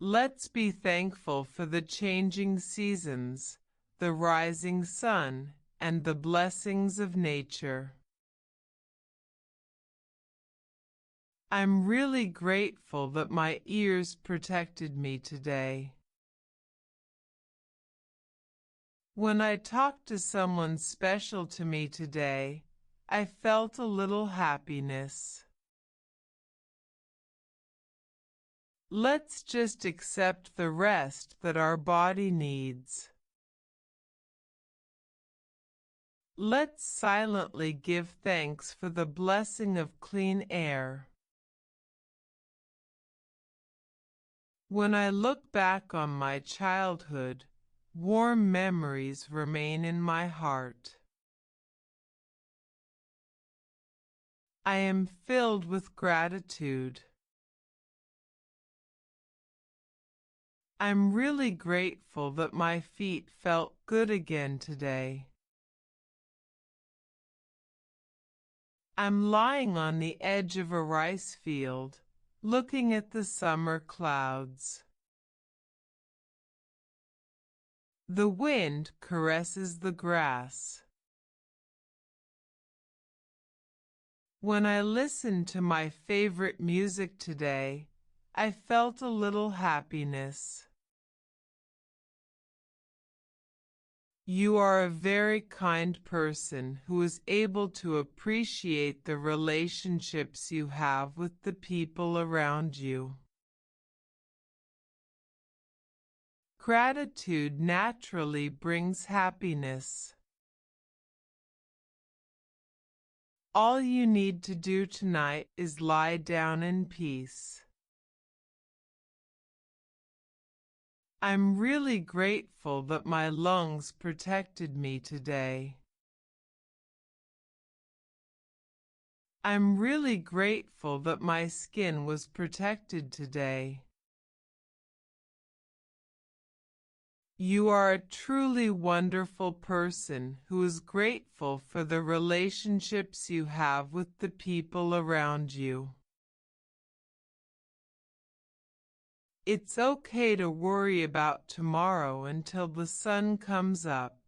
Let's be thankful for the changing seasons, the rising sun, and the blessings of nature. I'm really grateful that my ears protected me today. When I talked to someone special to me today, I felt a little happiness. Let's just accept the rest that our body needs. Let's silently give thanks for the blessing of clean air. When I look back on my childhood, warm memories remain in my heart. I am filled with gratitude. I'm really grateful that my feet felt good again today. I'm lying on the edge of a rice field, looking at the summer clouds. The wind caresses the grass. When I listened to my favorite music today, I felt a little happiness. You are a very kind person who is able to appreciate the relationships you have with the people around you. Gratitude naturally brings happiness. All you need to do tonight is lie down in peace. I'm really grateful that my lungs protected me today. I'm really grateful that my skin was protected today. You are a truly wonderful person who is grateful for the relationships you have with the people around you. It's okay to worry about tomorrow until the sun comes up.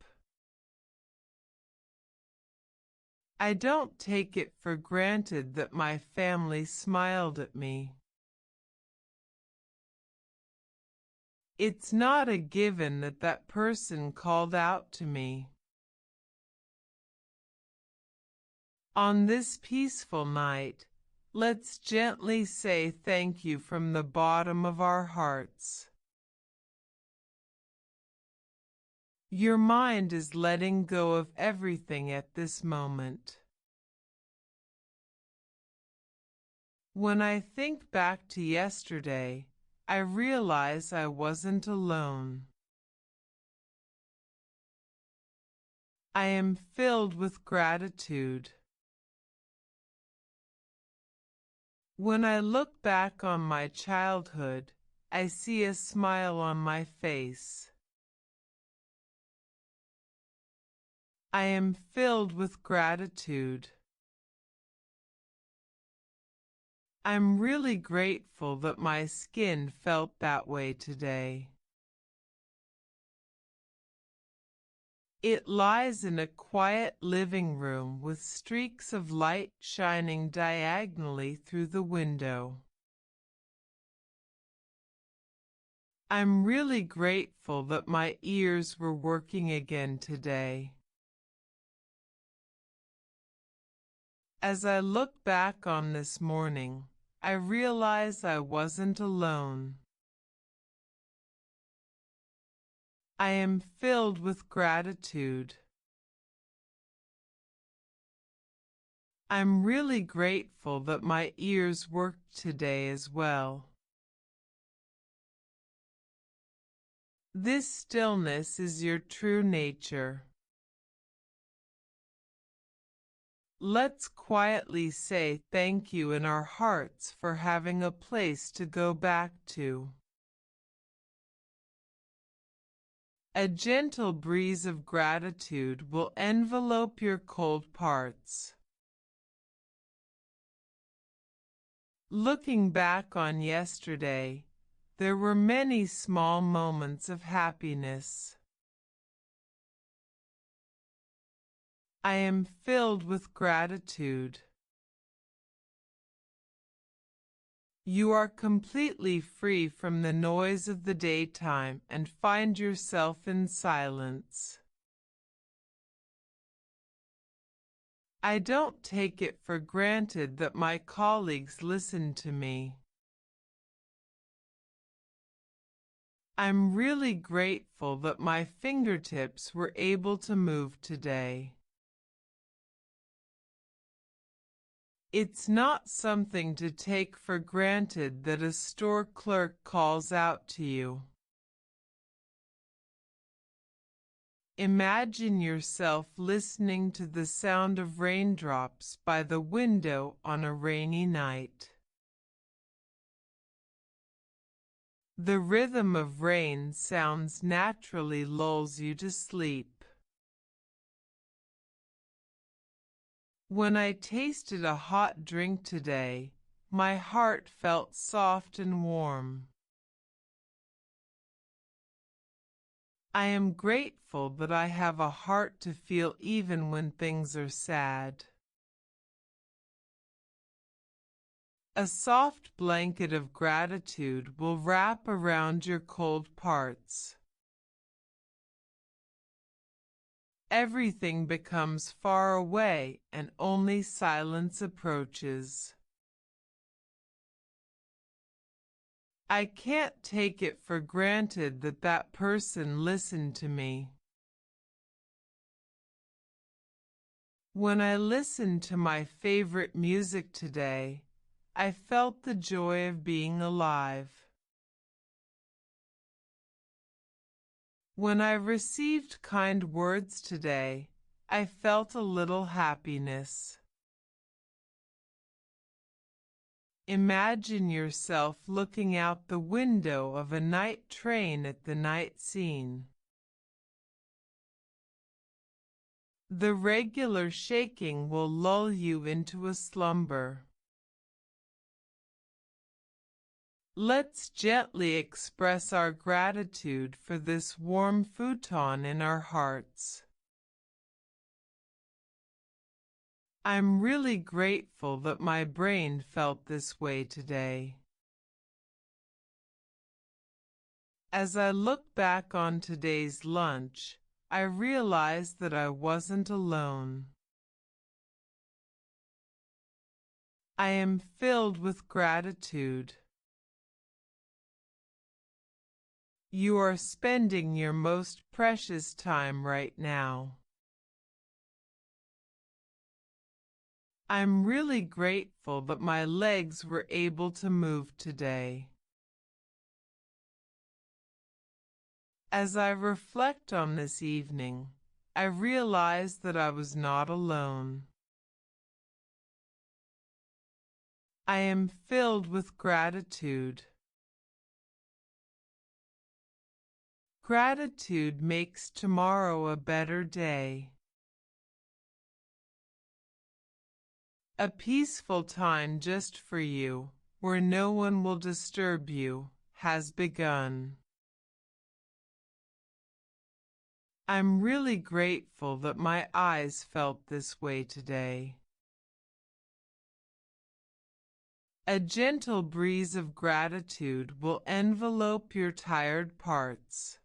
I don't take it for granted that my family smiled at me. It's not a given that that person called out to me. On this peaceful night, let's gently say thank you from the bottom of our hearts. Your mind is letting go of everything at this moment. When I think back to yesterday, I realize I wasn't alone. I am filled with gratitude. When I look back on my childhood, I see a smile on my face. I am filled with gratitude. I'm really grateful that my skin felt that way today. It lies in a quiet living room with streaks of light shining diagonally through the window. I'm really grateful that my ears were working again today. As I look back on this morning, I realize I wasn't alone. I am filled with gratitude. I'm really grateful that my ears worked today as well. This stillness is your true nature. Let's quietly say thank you in our hearts for having a place to go back to. A gentle breeze of gratitude will envelope your cold parts. Looking back on yesterday, there were many small moments of happiness. I am filled with gratitude. You are completely free from the noise of the daytime and find yourself in silence. I don't take it for granted that my colleagues listen to me. I'm really grateful that my fingertips were able to move today. It's not something to take for granted that a store clerk calls out to you. Imagine yourself listening to the sound of raindrops by the window on a rainy night. The rhythm of rain sounds naturally lulls you to sleep. When I tasted a hot drink today, my heart felt soft and warm. I am grateful that I have a heart to feel even when things are sad. A soft blanket of gratitude will wrap around your cold parts. Everything becomes far away and only silence approaches. I can't take it for granted that that person listened to me. When I listened to my favorite music today, I felt the joy of being alive. When I received kind words today, I felt a little happiness. Imagine yourself looking out the window of a night train at the night scene. The regular shaking will lull you into a slumber. Let's gently express our gratitude for this warm futon in our hearts. I'm really grateful that my brain felt this way today. As I look back on today's lunch, I realized that I wasn't alone. I am filled with gratitude. You are spending your most precious time right now. I'm really grateful that my legs were able to move today. As I reflect on this evening, I realize that I was not alone. I am filled with gratitude. Gratitude makes tomorrow a better day. A peaceful time just for you, where no one will disturb you, has begun. I'm really grateful that my eyes felt this way today. A gentle breeze of gratitude will envelope your tired parts.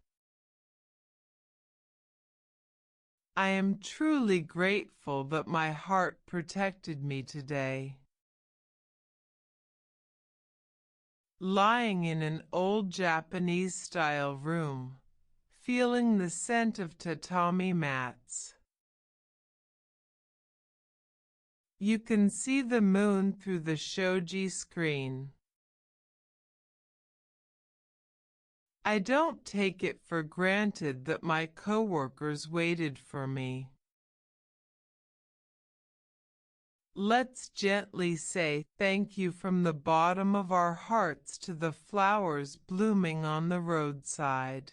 I am truly grateful that my heart protected me today. Lying in an old Japanese-style room, feeling the scent of tatami mats. You can see the moon through the shoji screen. I don't take it for granted that my coworkers waited for me. Let's gently say thank you from the bottom of our hearts to the flowers blooming on the roadside.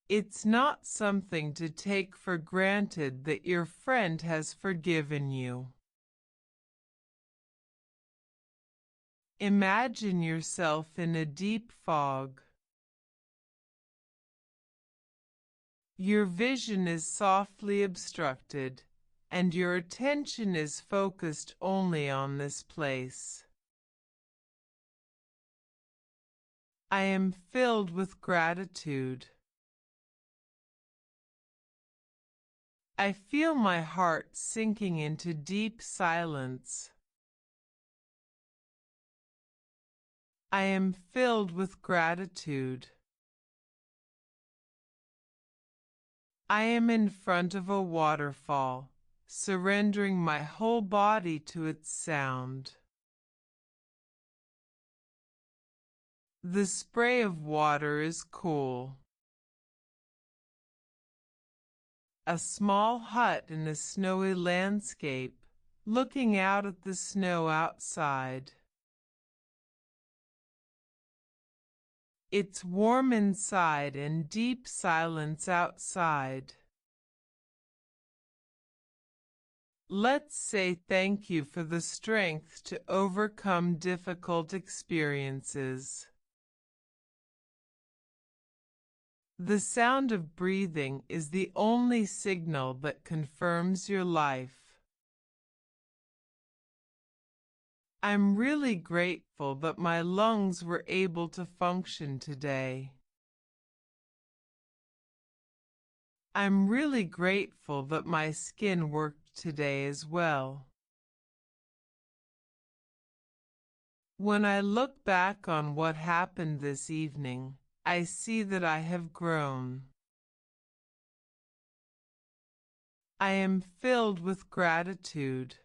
It's not something to take for granted that your friend has forgiven you. Imagine yourself in a deep fog. Your vision is softly obstructed, and your attention is focused only on this place. I am filled with gratitude. I feel my heart sinking into deep silence. I am filled with gratitude. I am in front of a waterfall, surrendering my whole body to its sound. The spray of water is cool. A small hut in a snowy landscape, looking out at the snow outside. It's warm inside and deep silence outside. Let's say thank you for the strength to overcome difficult experiences. The sound of breathing is the only signal that confirms your life. I'm really grateful that my lungs were able to function today. I'm really grateful that my skin worked today as well. When I look back on what happened this evening, I see that I have grown. I am filled with gratitude.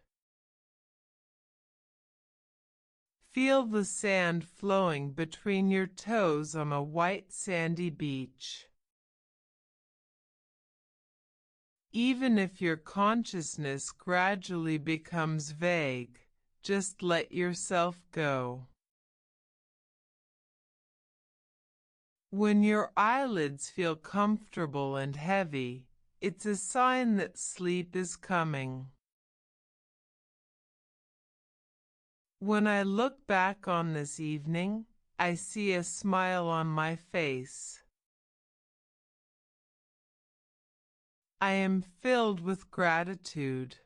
Feel the sand flowing between your toes on a white sandy beach. Even if your consciousness gradually becomes vague, just let yourself go. When your eyelids feel comfortable and heavy, it's a sign that sleep is coming. When I look back on this evening, I see a smile on my face. I am filled with gratitude.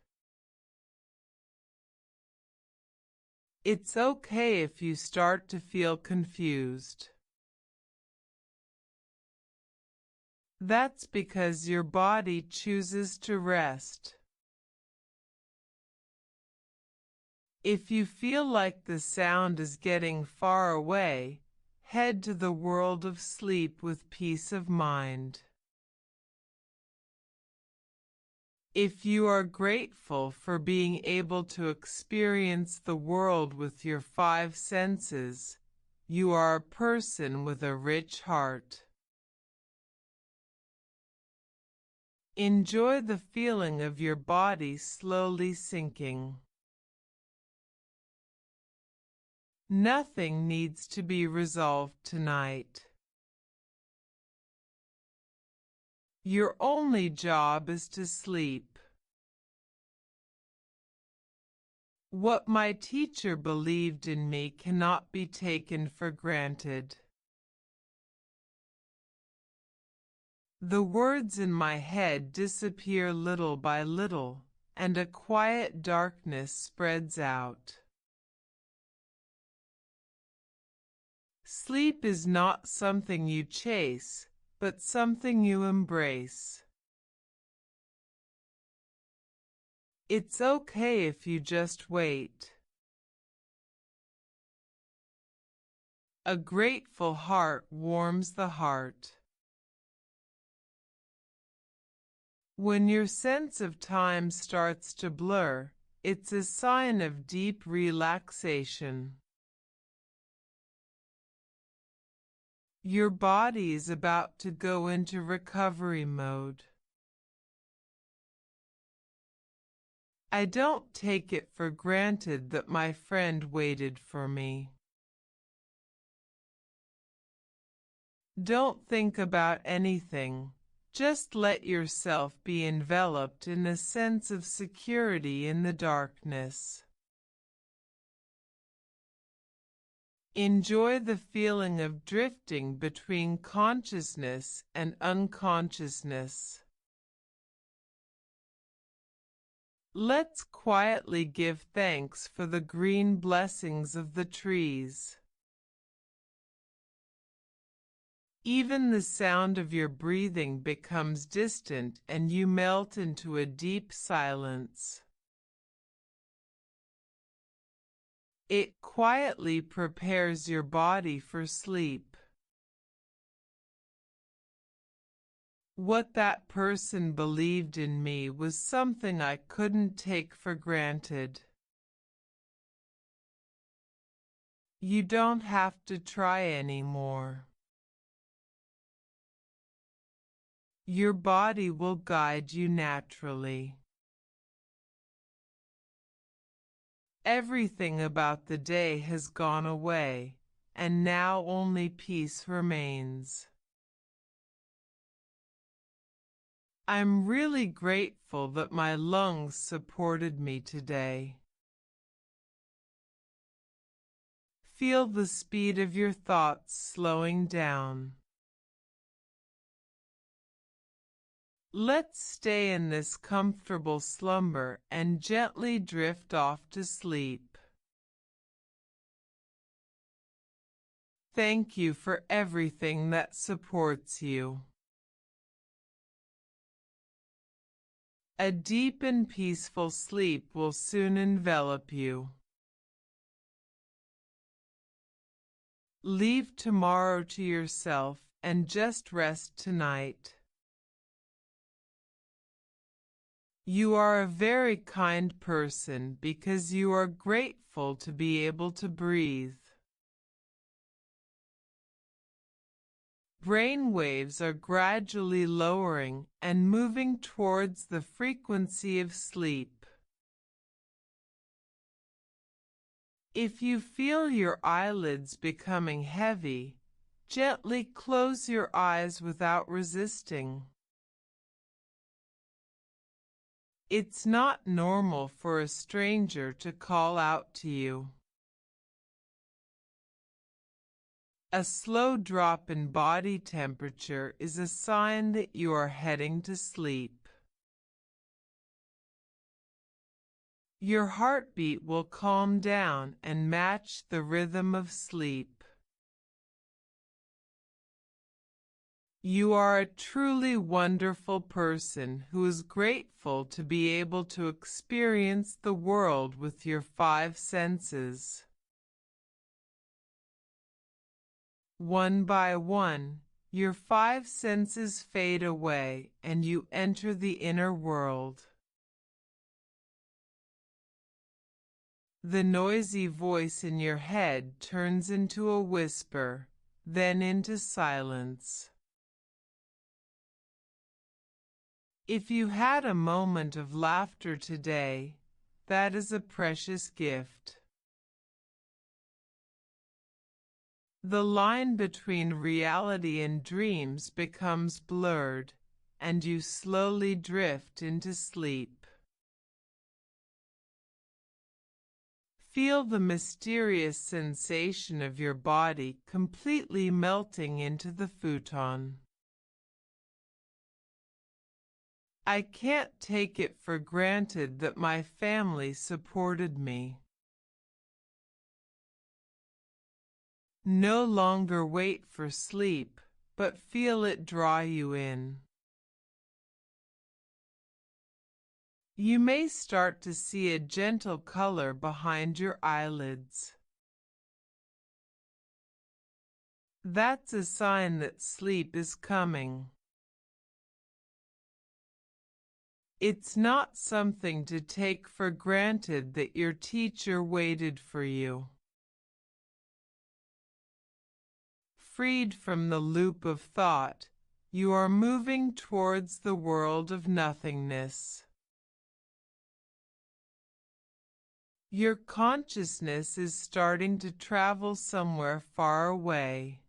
It's okay if you start to feel confused. That's because your body chooses to rest. If you feel like the sound is getting far away, head to the world of sleep with peace of mind. If you are grateful for being able to experience the world with your five senses, you are a person with a rich heart. Enjoy the feeling of your body slowly sinking. Nothing needs to be resolved tonight. Your only job is to sleep. What my teacher believed in me cannot be taken for granted. The words in my head disappear little by little, and a quiet darkness spreads out. Sleep is not something you chase, but something you embrace. It's okay if you just wait. A grateful heart warms the heart. When your sense of time starts to blur, it's a sign of deep relaxation. Your body is about to go into recovery mode. I don't take it for granted that my friend waited for me. Don't think about anything. Just let yourself be enveloped in a sense of security in the darkness. Enjoy the feeling of drifting between consciousness and unconsciousness. Let's quietly give thanks for the green blessings of the trees. Even the sound of your breathing becomes distant and you melt into a deep silence. It quietly prepares your body for sleep. What that person believed in me was something I couldn't take for granted. You don't have to try anymore. Your body will guide you naturally. Everything about the day has gone away, and now only peace remains. I'm really grateful that my lungs supported me today. Feel the speed of your thoughts slowing down. Let's stay in this comfortable slumber and gently drift off to sleep. Thank you for everything that supports you. A deep and peaceful sleep will soon envelop you. Leave tomorrow to yourself and just rest tonight. You are a very kind person because you are grateful to be able to breathe. Brain waves are gradually lowering and moving towards the frequency of sleep. If you feel your eyelids becoming heavy, gently close your eyes without resisting. It's not normal for a stranger to call out to you. A slow drop in body temperature is a sign that you are heading to sleep. Your heartbeat will calm down and match the rhythm of sleep. You are a truly wonderful person who is grateful to be able to experience the world with your five senses. One by one, your five senses fade away and you enter the inner world. The noisy voice in your head turns into a whisper, then into silence. If you had a moment of laughter today, that is a precious gift. The line between reality and dreams becomes blurred, and you slowly drift into sleep. Feel the mysterious sensation of your body completely melting into the futon. I can't take it for granted that my family supported me. No longer wait for sleep, but feel it draw you in. You may start to see a gentle color behind your eyelids. That's a sign that sleep is coming. It's not something to take for granted that your teacher waited for you. Freed from the loop of thought, you are moving towards the world of nothingness. Your consciousness is starting to travel somewhere far away.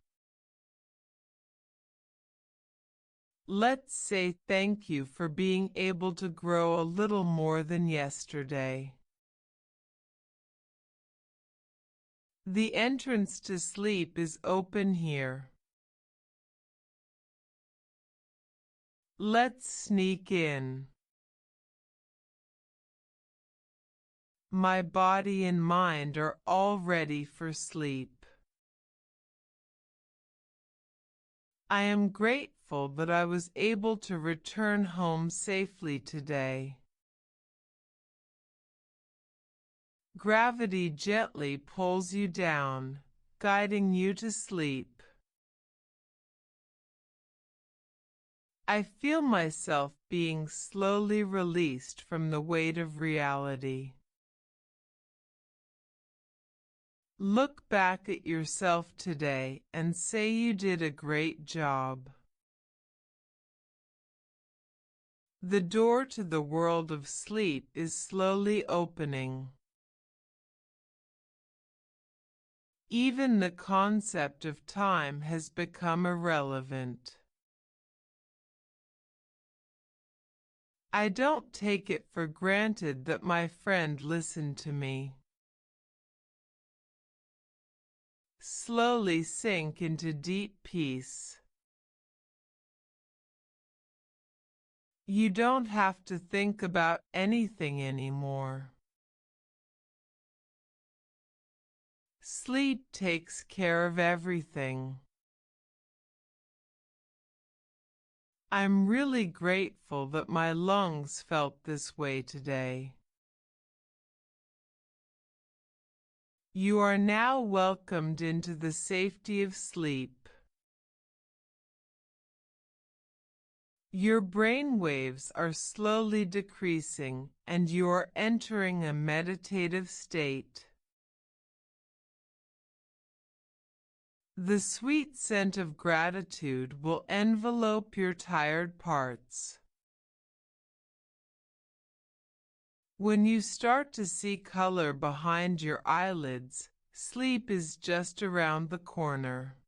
Let's say thank you for being able to grow a little more than yesterday. The entrance to sleep is open here. Let's sneak in. My body and mind are all ready for sleep. I am grateful that I was able to return home safely today. Gravity gently pulls you down, guiding you to sleep. I feel myself being slowly released from the weight of reality. Look back at yourself today and say you did a great job. The door to the world of sleep is slowly opening. Even the concept of time has become irrelevant. I don't take it for granted that my friend listened to me. Slowly sink into deep peace. You don't have to think about anything anymore. Sleep takes care of everything. I'm really grateful that my lungs felt this way today. You are now welcomed into the safety of sleep. Your brain waves are slowly decreasing and you are entering a meditative state. The sweet scent of gratitude will envelope your tired parts. When you start to see color behind your eyelids, sleep is just around the corner.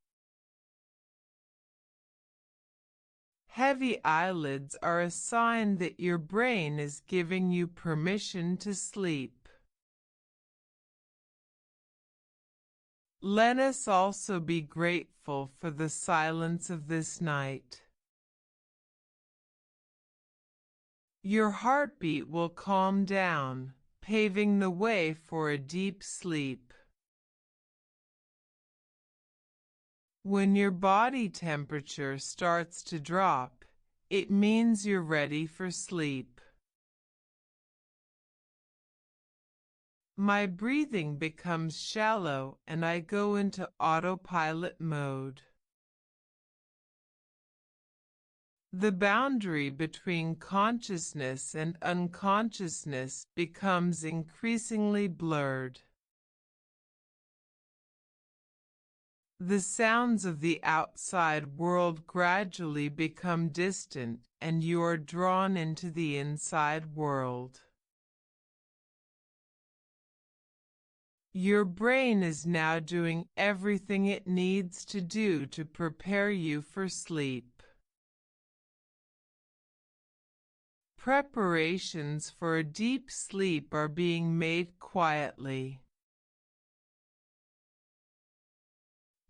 Heavy eyelids are a sign that your brain is giving you permission to sleep. Let us also be grateful for the silence of this night. Your heartbeat will calm down, paving the way for a deep sleep. When your body temperature starts to drop, it means you're ready for sleep. My breathing becomes shallow and I go into autopilot mode. The boundary between consciousness and unconsciousness becomes increasingly blurred. The sounds of the outside world gradually become distant, and you are drawn into the inside world. Your brain is now doing everything it needs to do to prepare you for sleep. Preparations for a deep sleep are being made quietly.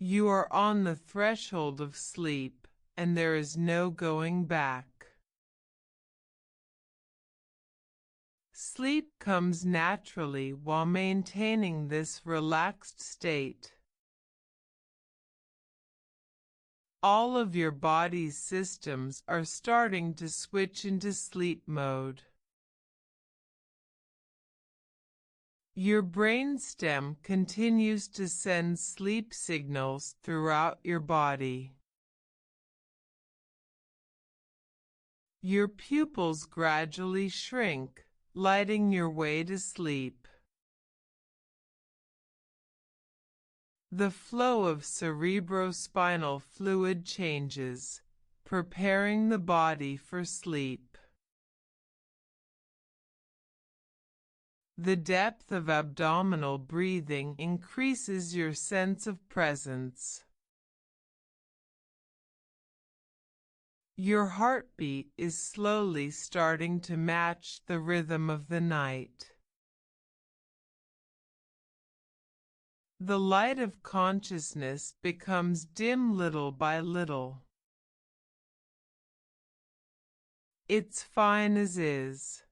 You are on the threshold of sleep, and there is no going back. Sleep comes naturally while maintaining this relaxed state. All of your body's systems are starting to switch into sleep mode. Your brainstem continues to send sleep signals throughout your body. Your pupils gradually shrink, lighting your way to sleep. The flow of cerebrospinal fluid changes, preparing the body for sleep. The depth of abdominal breathing increases your sense of presence. Your heartbeat is slowly starting to match the rhythm of the night. The light of consciousness becomes dim little by little. It's fine as is.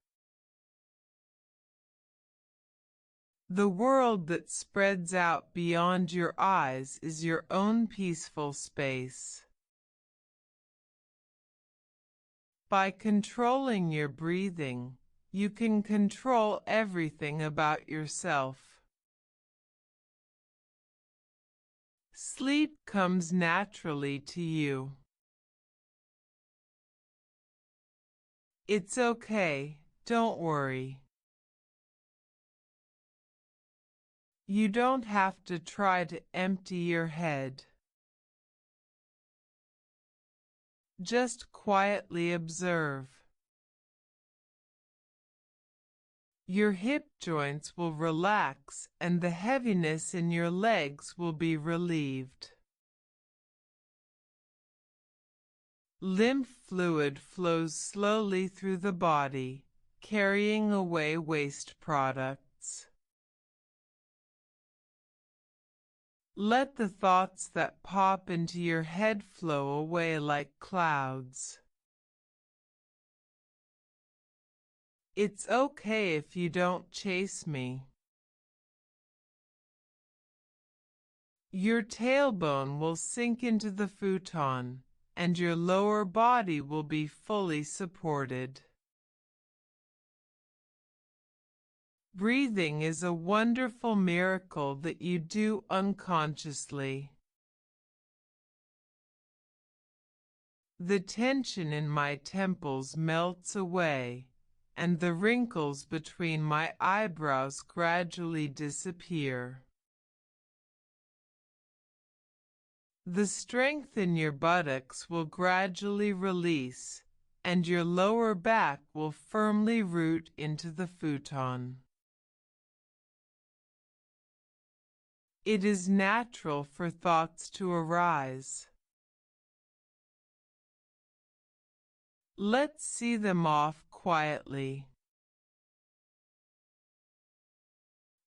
The world that spreads out beyond your eyes is your own peaceful space. By controlling your breathing, you can control everything about yourself. Sleep comes naturally to you. It's okay, don't worry. You don't have to try to empty your head. Just quietly observe. Your hip joints will relax and the heaviness in your legs will be relieved. Lymph fluid flows slowly through the body, carrying away waste products. Let the thoughts that pop into your head flow away like clouds. It's okay if you don't chase me. Your tailbone will sink into the futon, and your lower body will be fully supported. Breathing is a wonderful miracle that you do unconsciously. The tension in my temples melts away, and the wrinkles between my eyebrows gradually disappear. The strength in your buttocks will gradually release, and your lower back will firmly root into the futon. It is natural for thoughts to arise. Let's see them off quietly.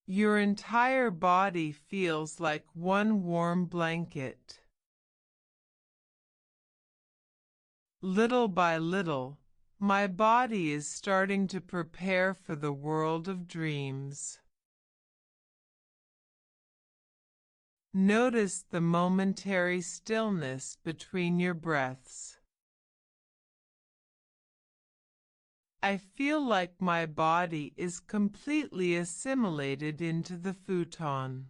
Your entire body feels like one warm blanket. Little by little, my body is starting to prepare for the world of dreams. Notice the momentary stillness between your breaths. I feel like my body is completely assimilated into the futon.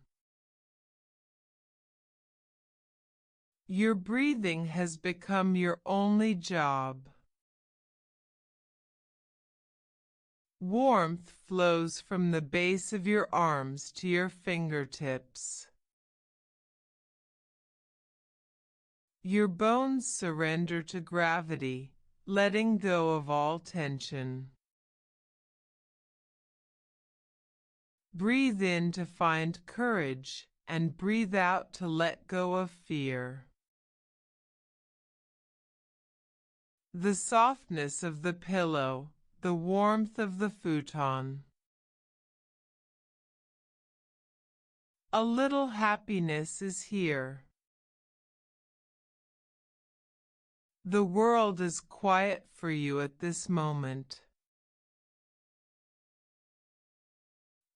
Your breathing has become your only job. Warmth flows from the base of your arms to your fingertips. Your bones surrender to gravity, letting go of all tension. Breathe in to find courage and breathe out to let go of fear. The softness of the pillow, the warmth of the futon. A little happiness is here. The world is quiet for you at this moment.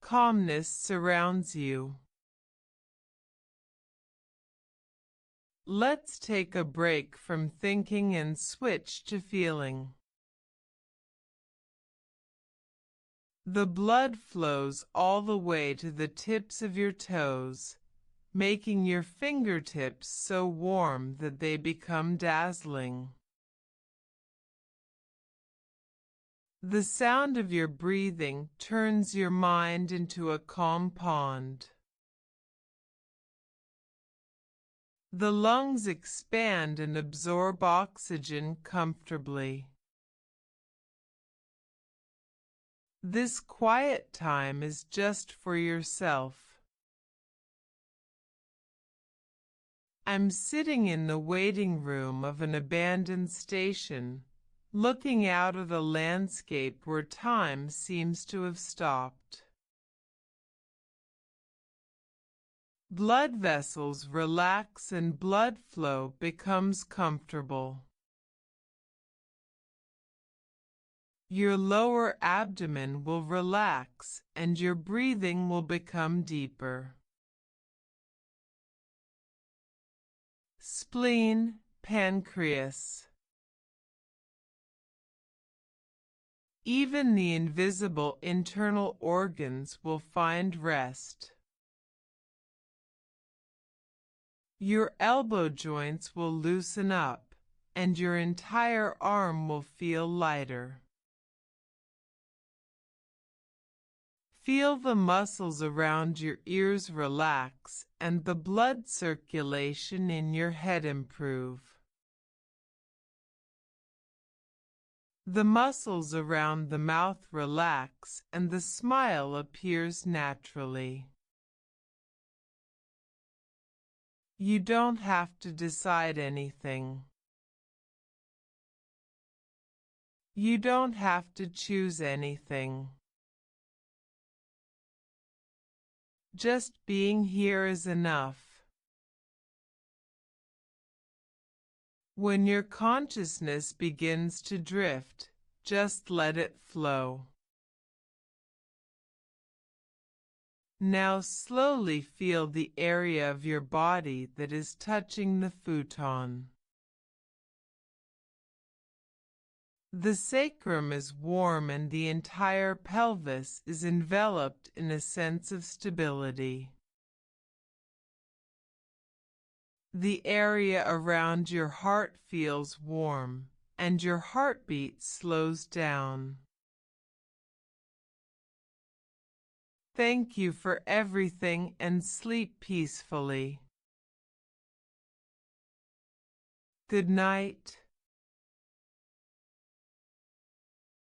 Calmness surrounds you. Let's take a break from thinking and switch to feeling. The blood flows all the way to the tips of your toes, making your fingertips so warm that they become dazzling. The sound of your breathing turns your mind into a calm pond. The lungs expand and absorb oxygen comfortably. This quiet time is just for yourself. I'm sitting in the waiting room of an abandoned station, looking out at a landscape where time seems to have stopped. Blood vessels relax and blood flow becomes comfortable. Your lower abdomen will relax and your breathing will become deeper. Spleen, pancreas. Even the invisible internal organs will find rest. Your elbow joints will loosen up, and your entire arm will feel lighter. Feel the muscles around your ears relax and the blood circulation in your head improve. The muscles around the mouth relax and the smile appears naturally. You don't have to decide anything. You don't have to choose anything. Just being here is enough. When your consciousness begins to drift, just let it flow. Now slowly feel the area of your body that is touching the futon. The sacrum is warm and the entire pelvis is enveloped in a sense of stability. The area around your heart feels warm, and your heartbeat slows down. Thank you for everything and sleep peacefully. Good night.